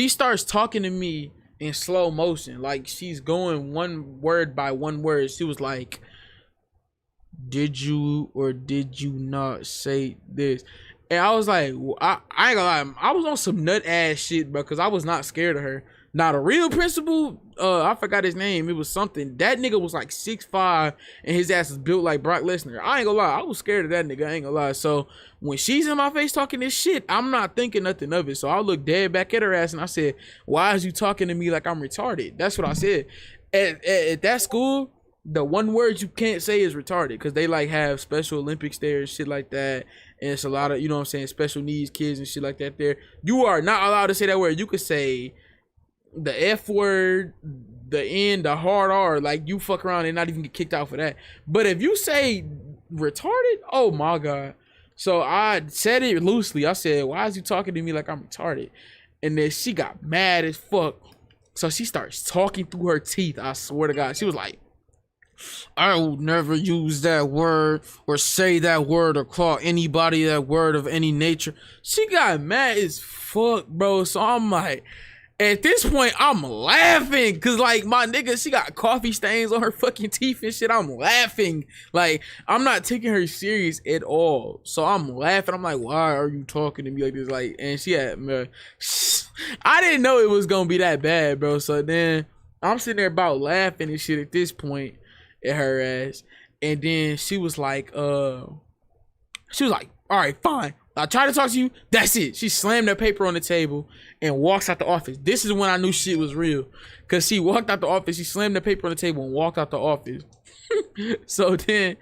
starts talking to me in slow motion. Like she's going one word by one word. She was like, did you or did you not say this? And I was like, I ain't gonna lie, I was on some nut ass shit, bro, because I was not scared of her. Now the real principal, I forgot his name. It was something. That nigga was like 6'5" and his ass is built like Brock Lesnar. I ain't gonna lie, I was scared of that nigga. I ain't gonna lie. So when she's in my face talking this shit, I'm not thinking nothing of it. So I looked dead back at her ass and I said, why is you talking to me like I'm retarded? That's what I said. At that school, the one word you can't say is retarded, because they like have Special Olympics there and shit like that. And it's a lot of, you know what I'm saying, special needs kids and shit like that there. You are not allowed to say that word. You could say the F word, the N, the hard R, like you fuck around and not even get kicked out for that. But if you say retarded, oh my God. So I said it loosely. I said, why is you talking to me like I'm retarded? And then she got mad as fuck. So she starts talking through her teeth. I swear to God. She was like, I will never use that word or say that word or call anybody that word of any nature. She got mad as fuck, bro. So I'm like, at this point, I'm laughing because, like, my nigga, she got coffee stains on her fucking teeth and shit. I'm laughing. Like, I'm not taking her serious at all. So I'm laughing. I'm like, why are you talking to me like this? Like, and she had, man, I didn't know it was going to be that bad, bro. So then I'm sitting there about laughing and shit at this point at her ass. And then she was like, all right, fine. I tried to talk to you. That's it. She slammed that paper on the table and walks out the office. This is when I knew shit was real. Because she walked out the office. She slammed the paper on the table and walked out the office. So then,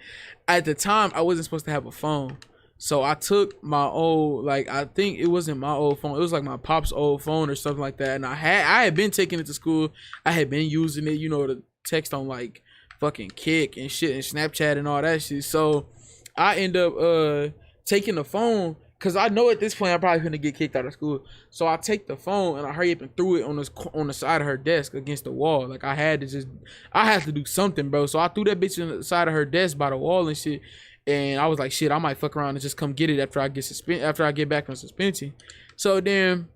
at the time, I wasn't supposed to have a phone. So I took my old, like, I think it wasn't my old phone. It was like my pop's old phone or something like that. And I had been taking it to school. I had been using it, you know, to text on, like, fucking Kick and shit and Snapchat and all that shit. So I end up taking the phone, because I know at this point I'm probably gonna get kicked out of school. So I take the phone and I hurry up and threw it on the side of her desk against the wall. Like I had to do something, bro. So I threw that bitch on the side of her desk by the wall and shit. And I was like, shit, I might fuck around and just come get it after I get back from suspension. So then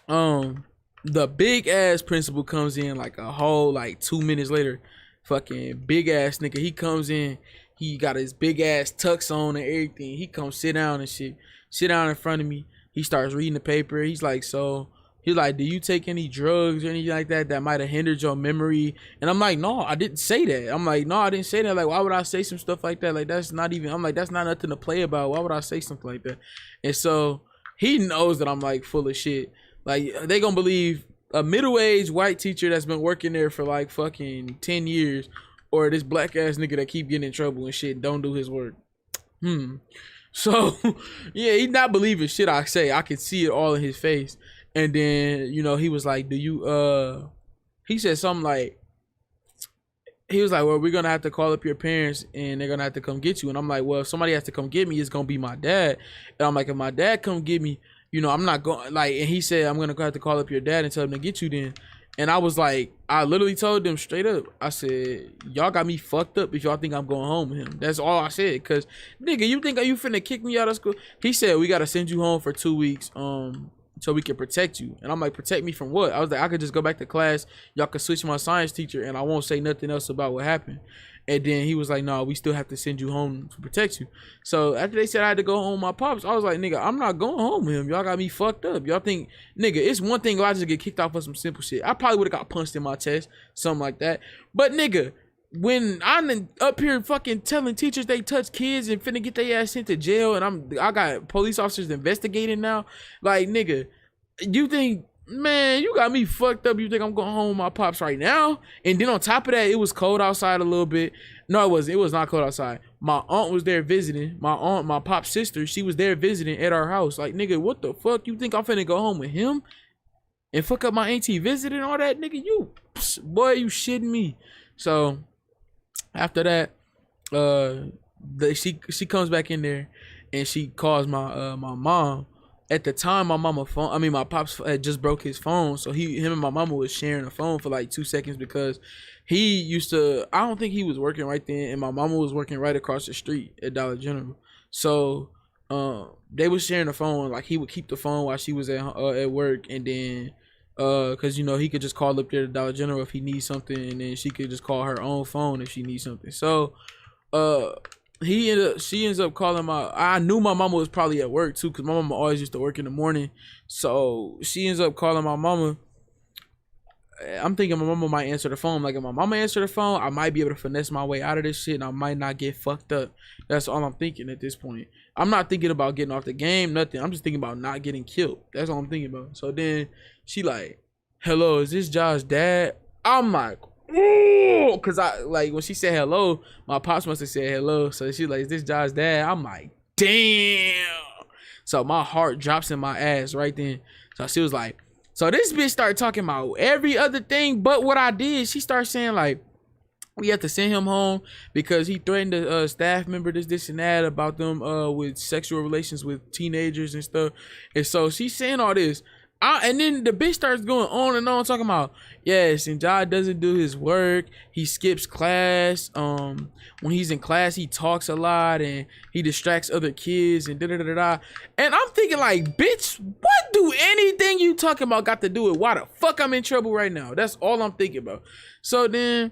the big ass principal comes in like a whole like 2 minutes later. Fucking big ass nigga. He comes in. He got his big ass tux on and everything. He comes sit down and shit. Sit down in front of me. He starts reading the paper. He's like, do you take any drugs or anything like that might have hindered your memory? And I'm like, no, I didn't say that. I'm like, no, I didn't say that. Like, why would I say some stuff like that? Like, that's not even, I'm like, that's not nothing to play about. Why would I say something like that? And so he knows that I'm like full of shit. Like, they gonna believe a middle-aged white teacher that's been working there for like fucking 10 years or this black ass nigga that keep getting in trouble and shit and don't do his work. So yeah, he not believing shit I say. I can see it all in his face. And then, you know, he was like, he said something like, he was like, well, we're gonna have to call up your parents and they're gonna have to come get you. And I'm like, well, if somebody has to come get me, it's gonna be my dad. And I'm like, if my dad come get me, you know, I'm not going, like, and he said, I'm gonna have to call up your dad and tell him to get you then. And I was like, I literally told them straight up, I said, y'all got me fucked up if y'all think I'm going home with him. That's all I said. Cause nigga, you think you finna kick me out of school? He said, we gotta send you home for 2 weeks. So we can protect you. And I'm like, protect me from what? I was like, I could just go back to class. Y'all could switch my science teacher and I won't say nothing else about what happened. And then he was like, no, we still have to send you home to protect you. So after they said I had to go home with my pops, I was like, nigga, I'm not going home with him. Y'all got me fucked up. Y'all think, nigga, it's one thing if I just get kicked off for some simple shit. I probably would have got punched in my chest, something like that. But nigga, when I'm up here fucking telling teachers they touch kids and finna get their ass sent to jail, and I got police officers investigating now, like, nigga, you think, man, you got me fucked up. You think I'm going home with my pops right now? And then on top of that, it was cold outside a little bit. No, it was not cold outside. My aunt was there visiting. My pop's sister, she was there visiting at our house. Like, nigga, what the fuck? You think I'm finna go home with him and fuck up my auntie visiting all that? Nigga, you, boy, you shitting me. So after that, she comes back in there and she calls my mom. At the time, my pops had just broke his phone, so him and my mama was sharing a phone for like 2 seconds because he used to. I don't think he was working right then, and my mama was working right across the street at Dollar General. So they was sharing the phone. Like, he would keep the phone while she was at work, and then cause you know he could just call up there to Dollar General if he needs something, and then she could just call her own phone if she needs something. So she ends up calling I knew my mama was probably at work too, because my mama always used to work in the morning. So she ends up calling my mama. I'm thinking my mama might answer the phone. Like, if my mama answer the phone, I might be able to finesse my way out of this shit and I might not get fucked up. That's all I'm thinking at this point. I'm not thinking about getting off the game, nothing. I'm just thinking about not getting killed. That's all I'm thinking about. So then she like, hello, is this Josh's dad? I'm like, ooh, cause I like when she said hello, my pops must have said hello. So she like, is this Josh's dad? I'm like, damn. So my heart drops in my ass right then. So she was like, so this bitch started talking about every other thing but what I did. She started saying like, we have to send him home because he threatened a staff member, this and that, about them with sexual relations with teenagers and stuff. And so she's saying all this. And then the bitch starts going on and on talking about, yes, and Jai doesn't do his work. He skips class. When he's in class, he talks a lot and he distracts other kids and da-da-da-da. And I'm thinking like, bitch, what do anything you talking about got to do with why the fuck I'm in trouble right now? That's all I'm thinking about. So then,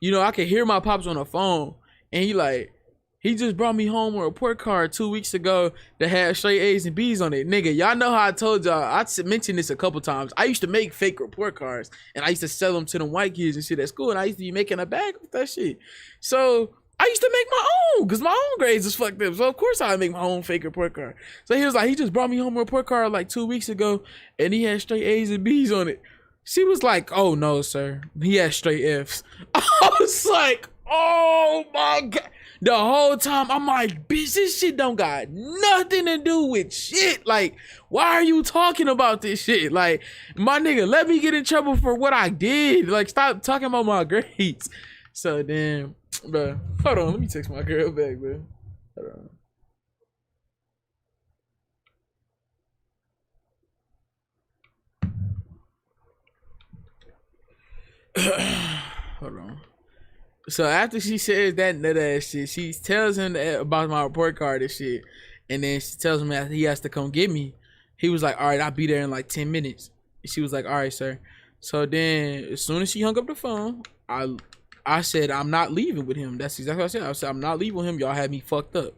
you know, I could hear my pops on the phone and he just brought me home a report card 2 weeks ago that had straight A's and B's on it. Nigga, y'all know how I told y'all, I mentioned this a couple times. I used to make fake report cards and I used to sell them to them white kids and shit at school, and I used to be making a bag with that shit. So I used to make my own because my own grades is fucked up. So of course I make my own fake report card. So he was like, he just brought me home a report card like 2 weeks ago and he had straight A's and B's on it. She was like, oh no, sir. He had straight F's. I was like, oh my God. The whole time I'm like, bitch, this shit don't got nothing to do with shit. Like, why are you talking about this shit? Like, my nigga, let me get in trouble for what I did. Like, stop talking about my grades. So then, bro, hold on, let me text my girl back, bro. Hold on. Hold on. So after she says that nut ass shit, she tells him about my report card and shit, and then she tells him that he has to come get me. He was like, all right, I'll be there in like 10 minutes. And she was like, all right, sir. So then as soon as she hung up the phone, I said, I'm not leaving with him. That's exactly what I said. I said, I'm not leaving with him. Y'all had me fucked up.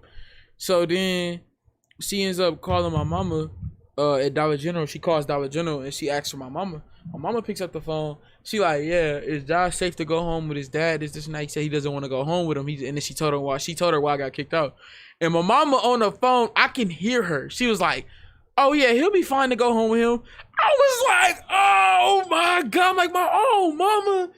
So then she ends up calling my mama at Dollar General. She calls Dollar General and she asks for my mama. My mama picks up the phone. She like, yeah, is Josh safe to go home with his dad? This and that. He said he doesn't want to go home with him. And then she told her why I got kicked out. And my mama on the phone, I can hear her. She was like, oh yeah, he'll be fine to go home with him. I was like, oh my God, I'm like, my own mama.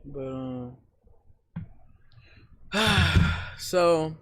But so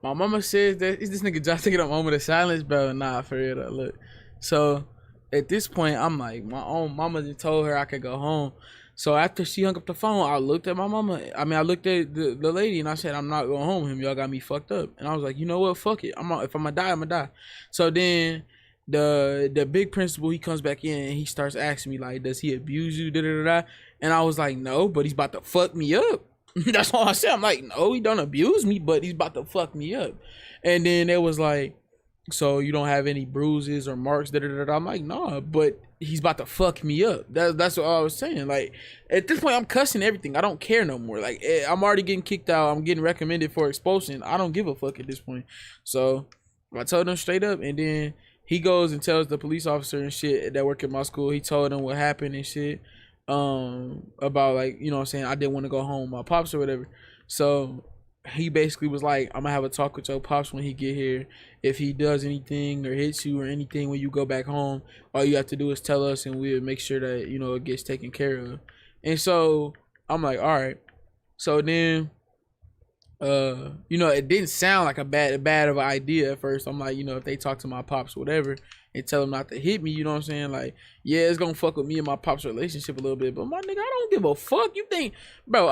my mama says that is this nigga just taking a moment of silence, bro. Nah, for real though. Look, so at this point, I'm like, my own mama just told her I could go home. So after she hung up the phone, I looked at my mama. I mean, I looked at the lady and I said, I'm not going home with him. Y'all got me fucked up. And I was like, you know what? Fuck it. If I'm gonna die, I'm gonna die. So then the big principal, he comes back in and he starts asking me like, does he abuse you? Da da da. And I was like, no, but he's about to fuck me up. That's all I said. I'm like, no, he don't abuse me, but he's about to fuck me up. And then it was like, so you don't have any bruises or marks, da da da da. I'm like, nah, but he's about to fuck me up. That's what I was saying. Like, at this point, I'm cussing everything. I don't care no more. Like, I'm already getting kicked out. I'm getting recommended for expulsion. I don't give a fuck at this point. So I told him straight up, and then he goes and tells the police officer and shit that work at my school. He told him what happened and shit. About like, you know what I'm saying, I didn't want to go home with my pops or whatever. So he basically was like, I'm gonna have a talk with your pops when he get here. If he does anything or hits you or anything when you go back home, all you have to do is tell us and we'll make sure that, you know, it gets taken care of. And so I'm like, all right. So then you know, it didn't sound like a bad of an idea at first. I'm like, you know, if they talk to my pops, whatever, and tell them not to hit me, you know what I'm saying? Like, yeah, it's gonna fuck with me and my pops' relationship a little bit, but my nigga, I don't give a fuck. You think, bro,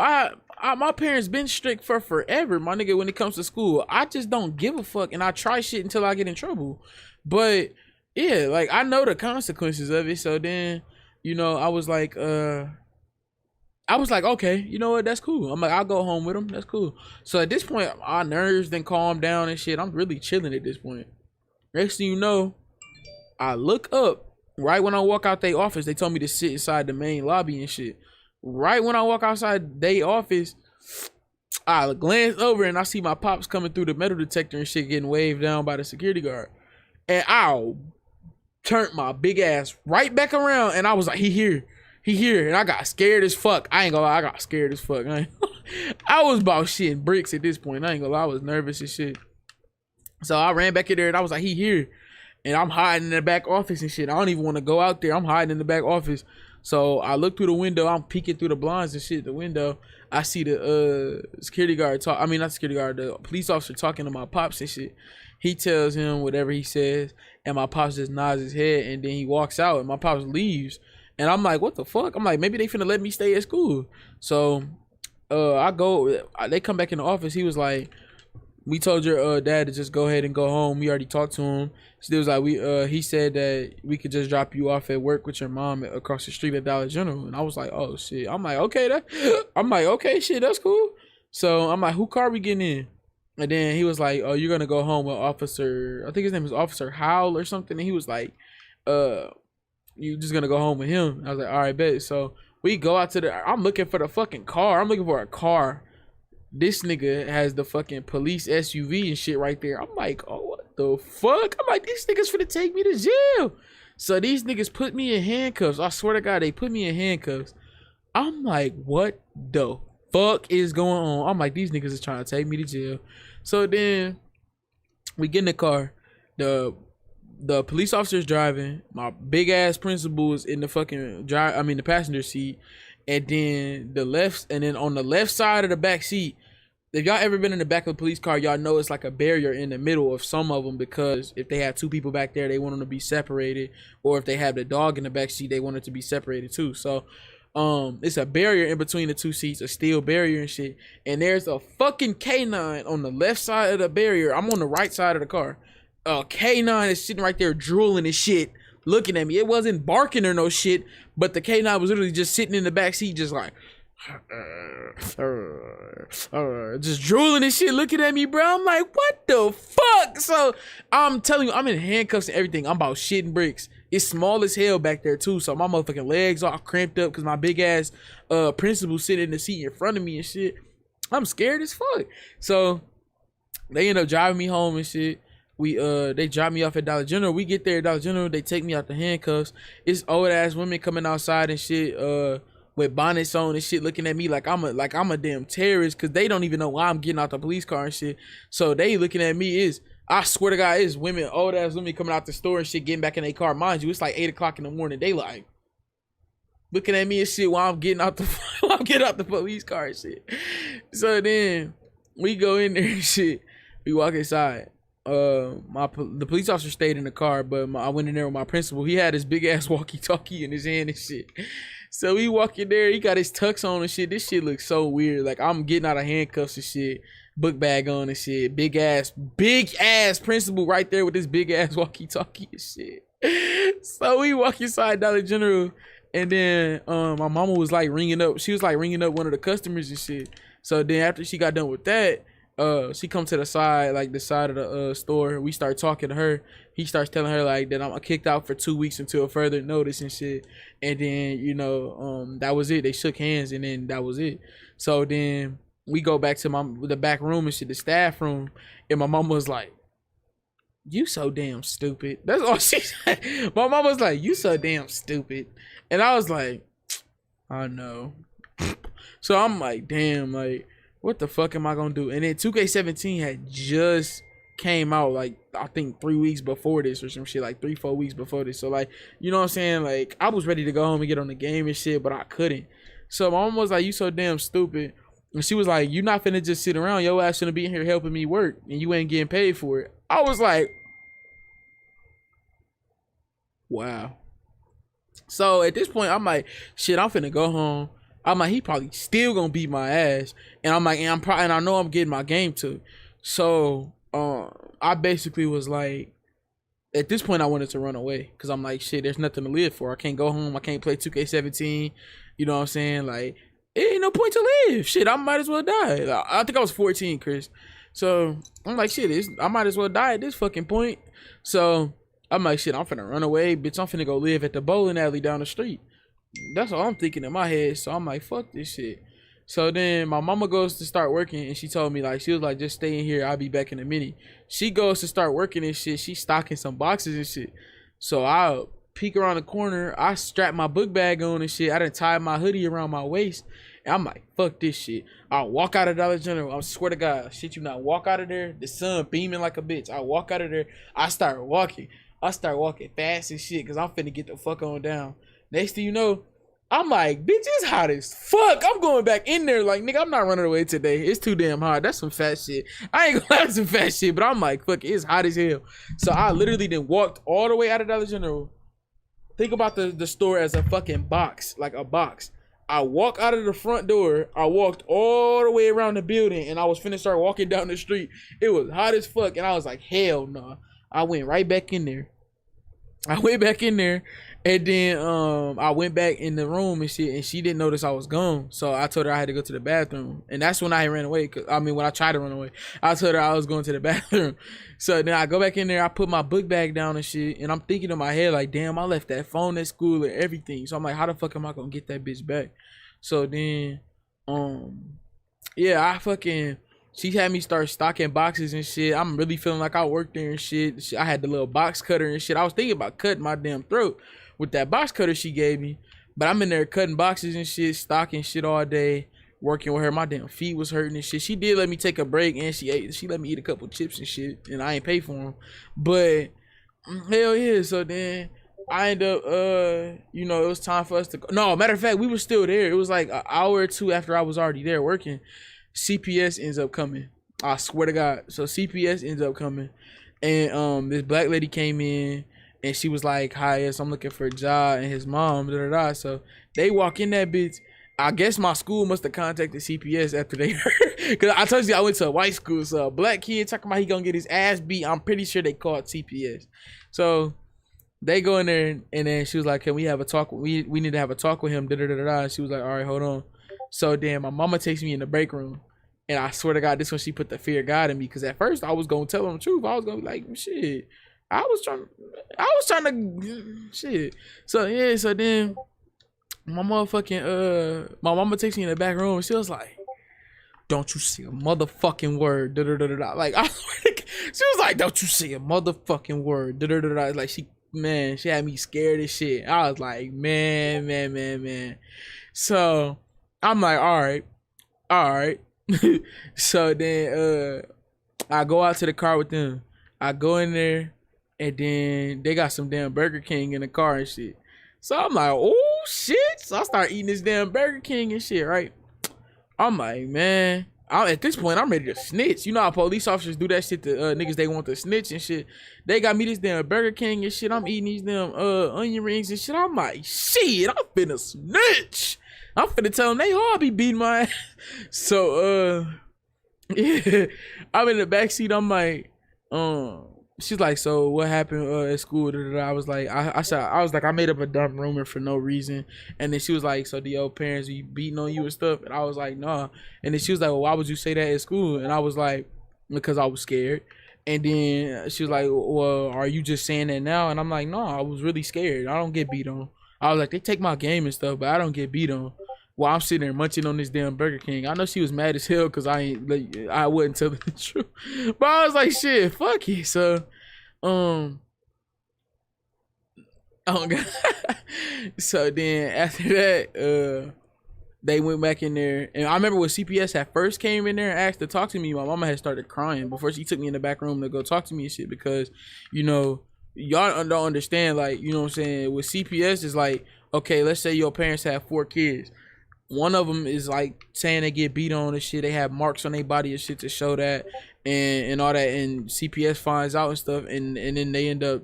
my parents been strict for forever, my nigga, when it comes to school. I just don't give a fuck, and I try shit until I get in trouble. But yeah, like, I know the consequences of it. So then, you know, I was like, okay, you know what? That's cool. I'm like, I'll go home with him. That's cool. So at this point, our nerves then calmed down and shit. I'm really chilling at this point. Next thing you know, I look up. Right when I walk out their office, they told me to sit inside the main lobby and shit. Right when I walk outside their office, I glance over and I see my pops coming through the metal detector and shit, getting waved down by the security guard. And I turned my big ass right back around and I was like, he here. And I got scared as fuck. I ain't gonna lie, I got scared as fuck. I was about shitting bricks at this point. I ain't gonna lie, I was nervous as shit. So I ran back in there and I was like, he here. And I'm hiding in the back office and shit. I don't even want to go out there. I'm hiding in the back office. So I look through the window. I'm peeking through the blinds and shit. The window. I see the security guard talk. I mean, not security guard. The police officer talking to my pops and shit. He tells him whatever he says. And my pops just nods his head. And then he walks out. And my pops leaves. And I'm like, what the fuck? I'm like, maybe they finna let me stay at school. So I go. They come back in the office. He was like, we told your dad to just go ahead and go home. We already talked to him. So it was like, he said that we could just drop you off at work with your mom across the street at Dollar General. And I was like, oh shit. I'm like, okay, shit, that's cool. So I'm like, who car we getting in? And then he was like, oh, you're gonna go home with Officer, I think his name is Officer Howell or something. And he was like, you just gonna go home with him. I was like, all right, bet. So we go out to I'm looking for the fucking car. I'm looking for a car. This nigga has the fucking police SUV and shit right there. I'm like, oh, what the fuck? I'm like, these niggas finna take me to jail. So these niggas put me in handcuffs. I swear to God, they put me in handcuffs. I'm like, what the fuck is going on? I'm like, these niggas is trying to take me to jail. So then we get in the car. The police officer's driving. My big ass principal is in the fucking the passenger seat. And then on the left side of the back seat, if y'all ever been in the back of a police car, y'all know it's like a barrier in the middle of some of them, because if they have two people back there, they want them to be separated, or if they have the dog in the back seat, they want it to be separated too. So it's a barrier in between the two seats, a steel barrier and shit. And there's a fucking K9 on the left side of the barrier. I'm on the right side of the car. A K9 is sitting right there drooling and shit, looking at me. It wasn't barking or no shit, but the K9 was literally just sitting in the back seat, just like just drooling and shit, looking at me, bro. I'm like, what the fuck? So I'm telling you, I'm in handcuffs and everything. I'm about shitting bricks. It's small as hell back there too, so my motherfucking legs all cramped up because my big ass principal sitting in the seat in front of me and shit. I'm scared as fuck. So they end up driving me home and shit. They drop me off at Dollar General. We get there at Dollar General. They take me out the handcuffs. It's old ass women coming outside and shit, with bonnets on and shit, looking at me like I'm a damn terrorist, because they don't even know why I'm getting out the police car and shit. So they looking at me I swear to God, it's women, old ass women coming out the store and shit, getting back in their car. Mind you, it's like 8 o'clock in the morning. They like looking at me and shit while I'm getting out the mom get out the police car and shit. So then we go in there and shit. We walk inside. The police officer stayed in the car, but I went in there with my principal. He had his big ass walkie-talkie in his hand and shit. So we walk in there. He got his tux on and shit. This shit looks so weird. Like I'm getting out of handcuffs and shit. Book bag on and shit. Big ass principal right there with this big ass walkie-talkie and shit. So we walk inside Dollar General, and then my mama was like ringing up. She was like ringing up one of the customers and shit. So then after she got done with that, she come to the side, like the side of the store. We start talking to her. He starts telling her like that I'm kicked out for 2 weeks until further notice and shit. And then you know that was it. They shook hands and then that was it. So then we go back to the back room and shit, the staff room, and my mama was like, "You so damn stupid." That's all she said. My mom was like, "You so damn stupid." And I was like, I know. So I'm like, damn, like, what the fuck am I gonna do? And then 2K17 had just came out, like, I think 3 weeks before this or some shit, like 3-4 weeks before this. So, like, you know what I'm saying? Like, I was ready to go home and get on the game and shit, but I couldn't. So my mom was like, "You so damn stupid." And she was like, "You not finna just sit around. Your ass shouldn't be in here helping me work, and you ain't getting paid for it." I was like, wow. So at this point, I'm like, shit, I'm finna go home. I'm like, he probably still gonna beat my ass. And I'm like, and I know I'm getting my game too. So I basically was like, at this point I wanted to run away. Cause I'm like, shit, there's nothing to live for. I can't go home. I can't play 2K17. You know what I'm saying? Like, it ain't no point to live. Shit, I might as well die. Like, I think I was 14, Chris. So I'm like, shit, I might as well die at this fucking point. So I'm like, shit, I'm finna run away, bitch. I'm finna go live at the bowling alley down the street. That's all I'm thinking in my head. So I'm like, fuck this shit. So then my mama goes to start working, and she told me, like, she was like, just stay in here. I'll be back in a minute. She goes to start working and shit. She's stocking some boxes and shit. So I peek around the corner. I strap my book bag on and shit. I done tied my hoodie around my waist. And I'm like, fuck this shit. I walk out of Dollar General. I swear to God, shit you not. Walk out of there. The sun beaming like a bitch. I walk out of there. I start walking fast as shit because I'm finna get the fuck on down. Next thing you know, I'm like, bitch, it's hot as fuck. I'm going back in there like, nigga, I'm not running away today. It's too damn hot. That's some fat shit. I ain't gonna have some fat shit, but I'm like, fuck, it's hot as hell. So I literally then walked all the way out of Dollar General. Think about the store as a fucking box, like a box. I walk out of the front door. I walked all the way around the building, and I was finna start walking down the street. It was hot as fuck, and I was like, hell no. Nah. I went right back in there. And then I went back in the room and shit, and she didn't notice I was gone. So I told her I had to go to the bathroom, and that's when I ran away. When I tried to run away, I told her I was going to the bathroom. So then I go back in there, I put my book bag down and shit, and I'm thinking in my head like, damn, I left that phone at school and everything. So I'm like, how the fuck am I gonna get that bitch back? So then, yeah, she had me start stocking boxes and shit. I'm really feeling like I worked there and shit. I had the little box cutter and shit. I was thinking about cutting my damn throat with that box cutter she gave me. But I'm in there cutting boxes and shit, stocking shit all day, working with her. My damn feet was hurting and shit. She did let me take a break, and she let me eat a couple chips and shit, and I ain't pay for them. But hell yeah. So then I end up, you know, it was time for us to go. No, matter of fact, we were still there. It was like an hour or two after I was already there working. CPS ends up coming. I swear to God. So CPS ends up coming, and this black lady came in, and she was like, "Hi, yes, I'm looking for Jah and his mom." Da, da, da. So they walk in that bitch. I guess my school must have contacted CPS after they heard, cause I told you I went to a white school. So a black kid talking about he gonna get his ass beat. I'm pretty sure they called CPS. So they go in there, and then she was like, "Can we have a talk? We need to have a talk with him." Da, da, da, da. And she was like, "All right, hold on." So then my mama takes me in the break room, and I swear to God, this when she put the fear of God in me. Cause at first I was gonna tell them the truth. I was gonna be like, shit. I was trying to shit. So yeah, so then my motherfucking my mama takes me in the back room, and she was like, "Don't you say a motherfucking word." Da, da, da, da, da. Like she was like, "Don't you say a motherfucking word." Da, da, da, da. Like she had me scared as shit. I was like, man. So I'm like, all right. So then I go out to the car with them. I go in there, and then they got some damn Burger King in the car and shit. So I'm like, oh shit. So I start eating this damn Burger King and shit, right? I'm like, man, at this point, I'm ready to snitch. You know how police officers do that shit to niggas they want to snitch and shit. They got me this damn Burger King and shit. I'm eating these damn onion rings and shit. I'm like, shit, I'm finna snitch. I'm finna tell them they all be beating my ass. So, yeah, I'm in the backseat. I'm like, she's like, so what happened at school? I was like, I made up a dumb rumor for no reason. And then she was like, so do your parents be beating on you and stuff? And I was like, nah. And then she was like, well, why would you say that at school? And I was like, because I was scared. And then she was like, well, are you just saying that now? And I'm like, no, I was really scared. I don't get beat on. I was like, they take my game and stuff, but I don't get beat on. Well, I'm sitting there munching on this damn Burger King. I know she was mad as hell because I wasn't telling the truth. But I was like, shit, fuck it. So, oh God. So then after that, they went back in there. And I remember when CPS had first came in there and asked to talk to me, my mama had started crying before she took me in the back room to go talk to me and shit because, you know, y'all don't understand, like, you know what I'm saying? With CPS, it's like, okay, let's say your parents have 4 kids. One of them is like saying they get beat on and shit. They have marks on their body and shit to show that and all that. And CPS finds out and stuff. And then they end up,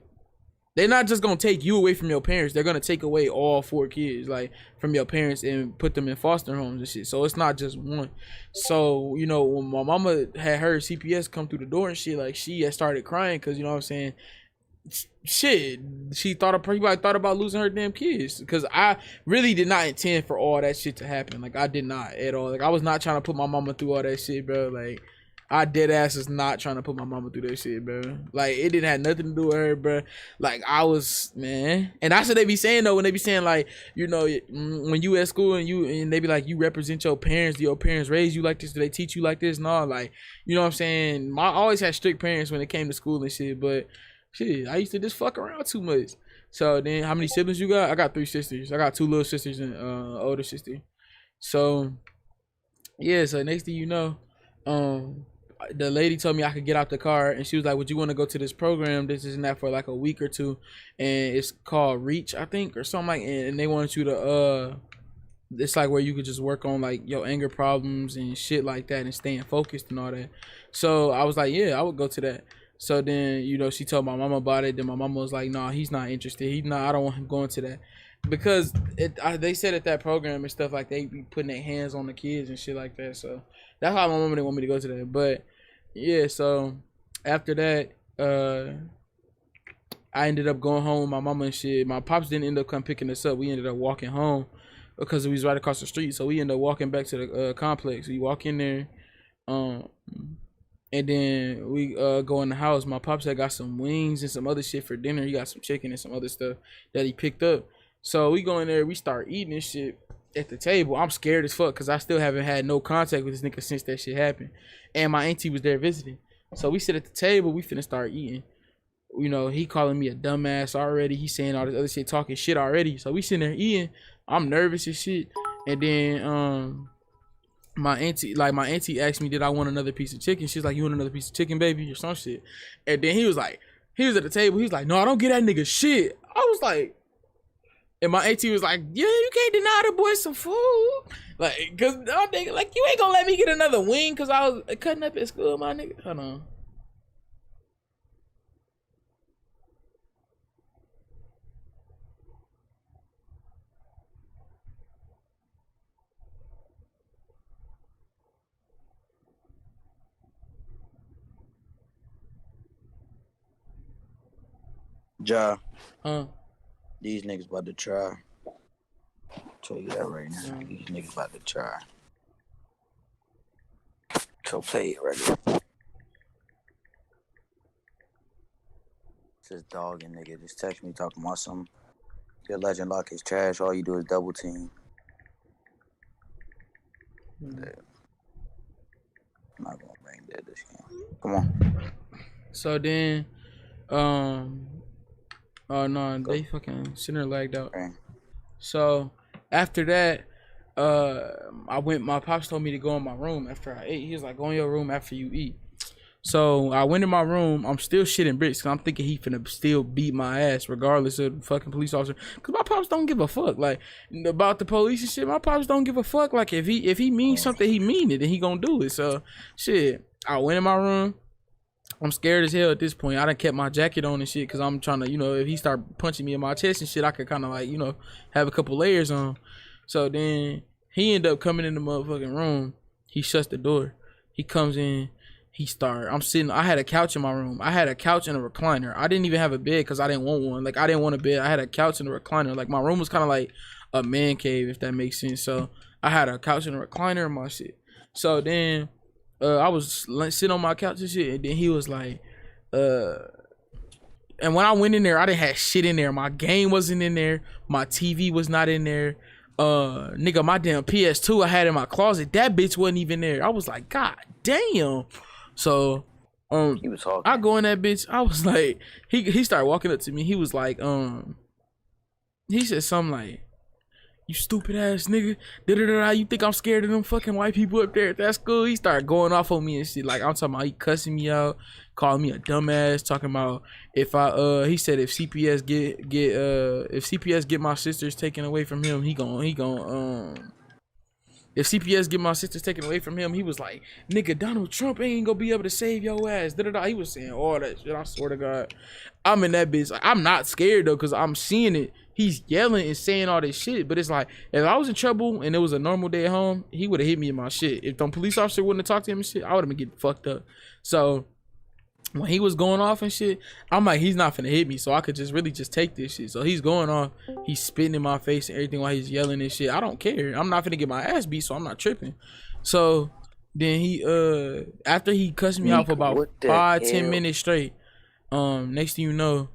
they're not just going to take you away from your parents. They're going to take away all 4 kids, like, from your parents and put them in foster homes and shit. So it's not just one. So, you know, when my mama had heard CPS come through the door and shit, like, she had started crying because, you know what I'm saying, shit, she probably thought about losing her damn kids because I really did not intend for all that shit to happen. Like, I did not at all. Like, I was not trying to put my mama through all that shit, bro. Like, I dead ass is not trying to put my mama through that shit, bro. Like, it didn't have nothing to do with her, bro. Like, I was, man. And that's what they be saying, though, when they be saying, like, you know, when you at school and they be like, you represent your parents. Do your parents raise you like this? Do they teach you like this? No, like, you know what I'm saying? I always had strict parents when it came to school and shit, but shit, I used to just fuck around too much. So then, how many siblings you got? I got 3 sisters. I got 2 little sisters and older sister. So yeah, so next thing you know, the lady told me I could get out the car, and she was like, would you want to go to this program? This isn't that for like a week or 2, and it's called Reach, I think, or something like. And they want you to it's like where you could just work on like your anger problems and shit like that and staying focused and all that. So I was like, yeah, I would go to that. So then, you know, she told my mama about it. Then my mama was like, no, he's not interested. I don't want him going to that. Because they said at that program and stuff, like, they be putting their hands on the kids and shit like that. So that's why my mama didn't want me to go to that. But, yeah, so after that, I ended up going home with my mama and shit. My pops didn't end up come picking us up. We ended up walking home because we was right across the street. So we ended up walking back to the complex. We walk in there. And then we go in the house. My pops had got some wings and some other shit for dinner. He got some chicken and some other stuff that he picked up. So we go in there, we start eating this shit at the table. I'm scared as fuck because I still haven't had no contact with this nigga since that shit happened. And my auntie was there visiting. So we sit at the table, we finna start eating. You know, he calling me a dumbass already. He saying all this other shit, talking shit already. So we sitting there eating. I'm nervous as shit. And then my auntie asked me, did I want another piece of chicken? She's like, you want another piece of chicken, baby, or some shit. And then he was at the table, he was like, no, I don't get that nigga shit. I was like, and my auntie was like, yeah, you can't deny the boy some food. Like, cause I'm thinking, like, you ain't gonna let me get another wing cause I was cutting up at school, my nigga. Hold on. Ja. Huh? These niggas about to try. Tell you that right now. These niggas about to try. So play it right now. This dogging nigga just text me talking about something. Your legend lock is trash. All you do is double team. I'm not gonna bring that this game. Come on. So then, oh no, they fucking center lagged out. Okay. So after that, my pops told me to go in my room after I ate. He was like, go in your room after you eat. So I went in my room. I'm still shitting bricks because I'm thinking he finna still beat my ass regardless of the fucking police officer. Cause my pops don't give a fuck like about the police and shit. My pops don't give a fuck. Like if he means something, he mean it, and he gonna do it. So shit, I went in my room. I'm scared as hell at this point. I done kept my jacket on and shit because I'm trying to, you know, if he start punching me in my chest and shit, I could kind of like, you know, have a couple layers on. So then he ended up coming in the motherfucking room. He shuts the door. He comes in. I'm sitting. I had a couch in my room. I had a couch and a recliner. I didn't even have a bed because I didn't want one. Like I didn't want a bed. I had a couch and a recliner. Like my room was kind of like a man cave, if that makes sense. So I had a couch and a recliner in my shit. So then I was sitting on my couch and shit, and then he was like, and when I went in there, I didn't have shit in there. My game wasn't in there. My TV was not in there. Nigga, my damn PS2 I had in my closet, that bitch wasn't even there. I was like, God damn. So he was talking. I go in that bitch. I was like, he started walking up to me. He was like, he said something like, you stupid ass nigga, da-da-da-da, you think I'm scared of them fucking white people up there at that school? He started going off on me and shit. Like I'm talking about, he cussing me out, calling me a dumbass, talking about if he said if CPS get my sisters taken away from him, if CPS get my sisters taken away from him, he was like, nigga, Donald Trump ain't gonna be able to save your ass. Da-da-da. He was saying all that shit. I swear to God. I'm in that bitch. I'm not scared though, because I'm seeing it. He's yelling and saying all this shit. But it's like, if I was in trouble and it was a normal day at home, he would have hit me in my shit. If the police officer wouldn't have talked to him and shit, I would have been getting fucked up. So when he was going off and shit, I'm like, he's not finna hit me, so I could just really just take this shit. So he's going off, he's spitting in my face and everything while he's yelling and shit. I don't care. I'm not finna get my ass beat, so I'm not tripping. So then he after he cussed me out for about 5-10 minutes straight, next thing you know,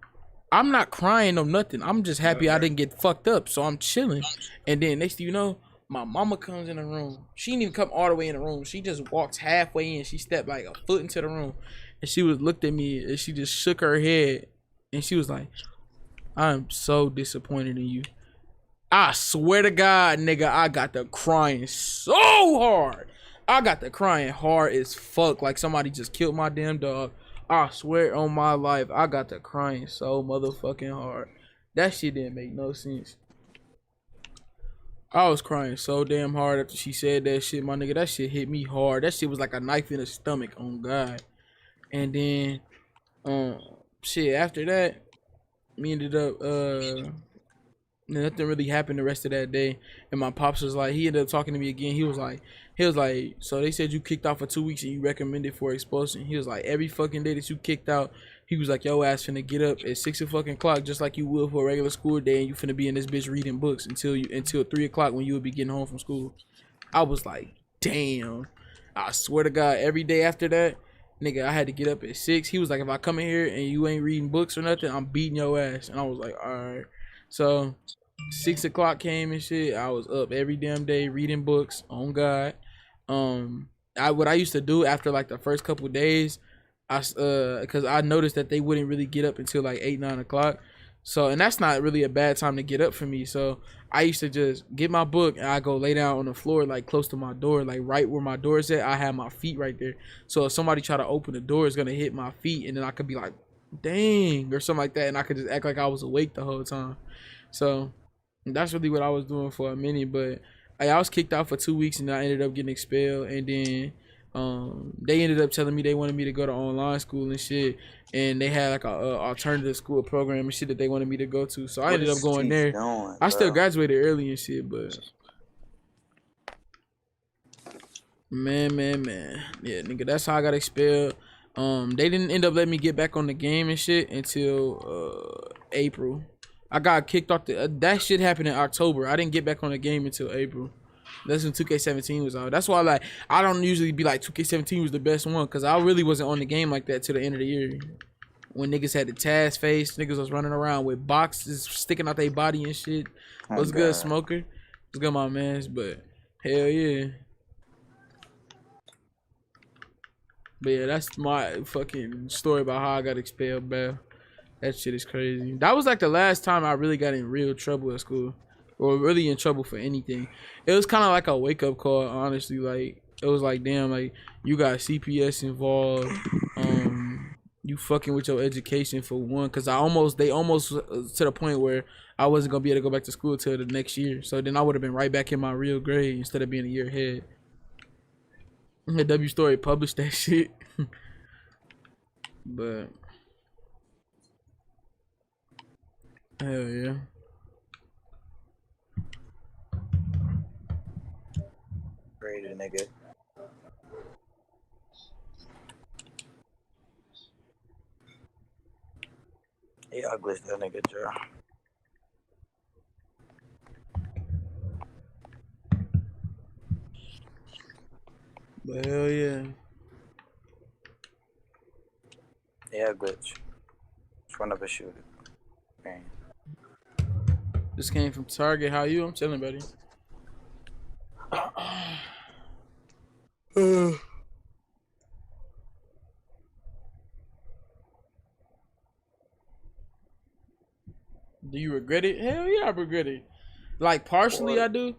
I'm not crying or nothing. I'm just happy I didn't get fucked up, so I'm chilling. And then next thing you know, my mama comes in the room. She didn't even come all the way in the room. She just walked halfway in. She stepped like a foot into the room. And she looked at me and she just shook her head. And she was like, I'm so disappointed in you. I swear to God, nigga, I got the crying so hard. I got the crying hard as fuck. Like somebody just killed my damn dog. I swear on my life, I got the crying so motherfucking hard. That shit didn't make no sense. I was crying so damn hard after she said that shit, my nigga. That shit hit me hard. That shit was like a knife in the stomach, on God. And then, shit, after that, we ended up, nothing really happened the rest of that day. And my pops was like, he ended up talking to me again. He was like, so they said you kicked out for 2 weeks and you recommended for expulsion. He was like, every fucking day that you kicked out, he was like, yo ass finna get up at 6 o'clock just like you will for a regular school day, and you finna be in this bitch reading books until 3 o'clock when you would be getting home from school. I was like, damn. I swear to God, every day after that, nigga, I had to get up at 6. He was like, if I come in here and you ain't reading books or nothing, I'm beating your ass. And I was like, all right. So 6 o'clock came and shit. I was up every damn day reading books, on God. What I used to do after like the first couple of days, because I noticed that they wouldn't really get up until like 8-9 o'clock. So, and that's not really a bad time to get up for me. So I used to just get my book and I go lay down on the floor, like close to my door, like right where my door is at. I have my feet right there. So if somebody try to open the door, it's gonna hit my feet, and then I could be like, dang, or something like that, and I could just act like I was awake the whole time. So that's really what I was doing for a minute. But I was kicked out for 2 weeks, and I ended up getting expelled. And then they ended up telling me they wanted me to go to online school and shit, and they had like a alternative school program and shit that they wanted me to go to. So I ended up going there. I still graduated early and shit, but man, yeah, nigga, that's how I got expelled. They didn't end up letting me get back on the game and shit until April. I got kicked off that shit happened in October. I didn't get back on the game until April. That's when 2K17 was out. That's why, like, I don't usually be like 2K17 was the best one, because I really wasn't on the game like that till the end of the year. When niggas had the Taz face, niggas was running around with boxes sticking out their body and shit. What's good, Smoker? What's good, my mans? But hell yeah. But yeah, that's my fucking story about how I got expelled, bro. That shit is crazy. That was like the last time I really got in real trouble at school. Or really in trouble for anything. It was kind of like a wake-up call, honestly. Like, it was like, damn, like, you got CPS involved. you fucking with your education for one, cause they almost to the point where I wasn't gonna be able to go back to school till the next year. So then I would have been right back in my real grade instead of being a year ahead. The W Story published that shit, but hell yeah. Graded, nigga. Yeah, I glitched that nigga, Joe. But hell yeah. Yeah, glitch. Just run up and shoot it. Man. This came from Target. How you? I'm chilling, buddy. Do you regret it? Hell yeah, I regret it. Like, partially I do.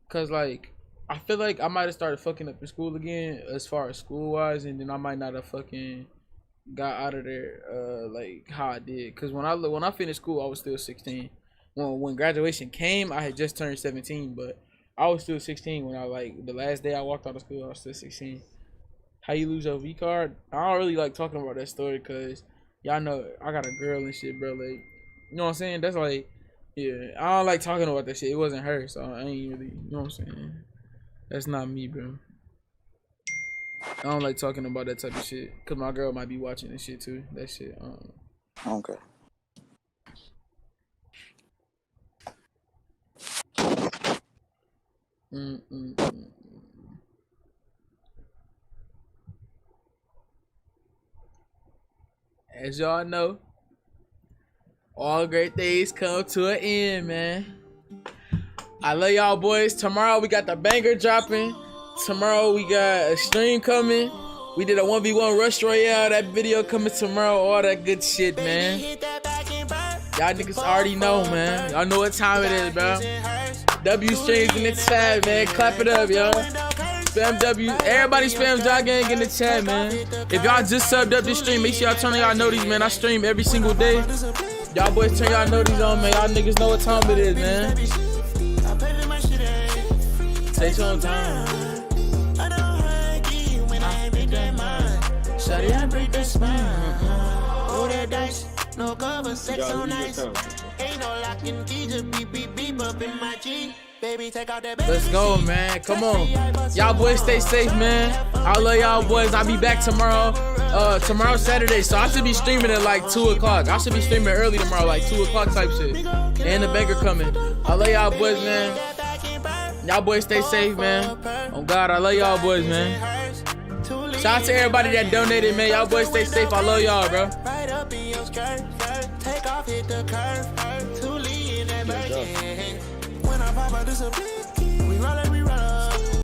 Cause like, I feel like I might have started fucking up in school again as far as school wise, and then I might not have fucking got out of there like how I did. Cause when I finished school, I was still 16. When graduation came, I had just turned 17, but I was still 16 when the last day I walked out of school, I was still 16. How you lose your V card? I don't really like talking about that story cause y'all know I got a girl and shit, bro. Like, you know what I'm saying? That's like, yeah, I don't like talking about that shit. It wasn't her, so I ain't really, you know what I'm saying? That's not me, bro. I don't like talking about that type of shit cause my girl might be watching this shit too. That shit. Okay. As y'all know, all great things come to an end, man. I love y'all boys. Tomorrow we got the banger dropping. Tomorrow we got a stream coming. We did a 1v1 Rush Royale. That video coming tomorrow. All that good shit, man. Y'all niggas already know, man. Y'all know what time it is, bro. W streams in the chat, man. Clap it up, y'all. Spam W. Everybody spam JahTV Gang in the chat, man. If y'all just subbed up this stream, make sure y'all turn on y'all noties, man. I stream every single day. Y'all boys turn y'all noties on, man. Y'all niggas know what time it is, man. Take some time. Shawty, I break the spine. Roll that dice, no cover, sex on ice. Ain't no locking key, just beep, beep, beep up in my G. Baby, take out that. Let's go, man. Come on. Y'all boys stay safe, man. I love y'all boys. I'll be back tomorrow. Tomorrow Saturday, so I should be streaming at like 2 o'clock. I should be streaming early tomorrow, like 2 o'clock type shit. And the banger coming. I love y'all boys, man. Y'all boys stay safe, man. Oh God, I love y'all boys, man. Shout out to everybody that donated, man. Y'all boys stay safe. I love y'all, bro. Right up in your skirt, take off, hit the curve. Too lean in that back. When I pop out, this a big key. We roll it,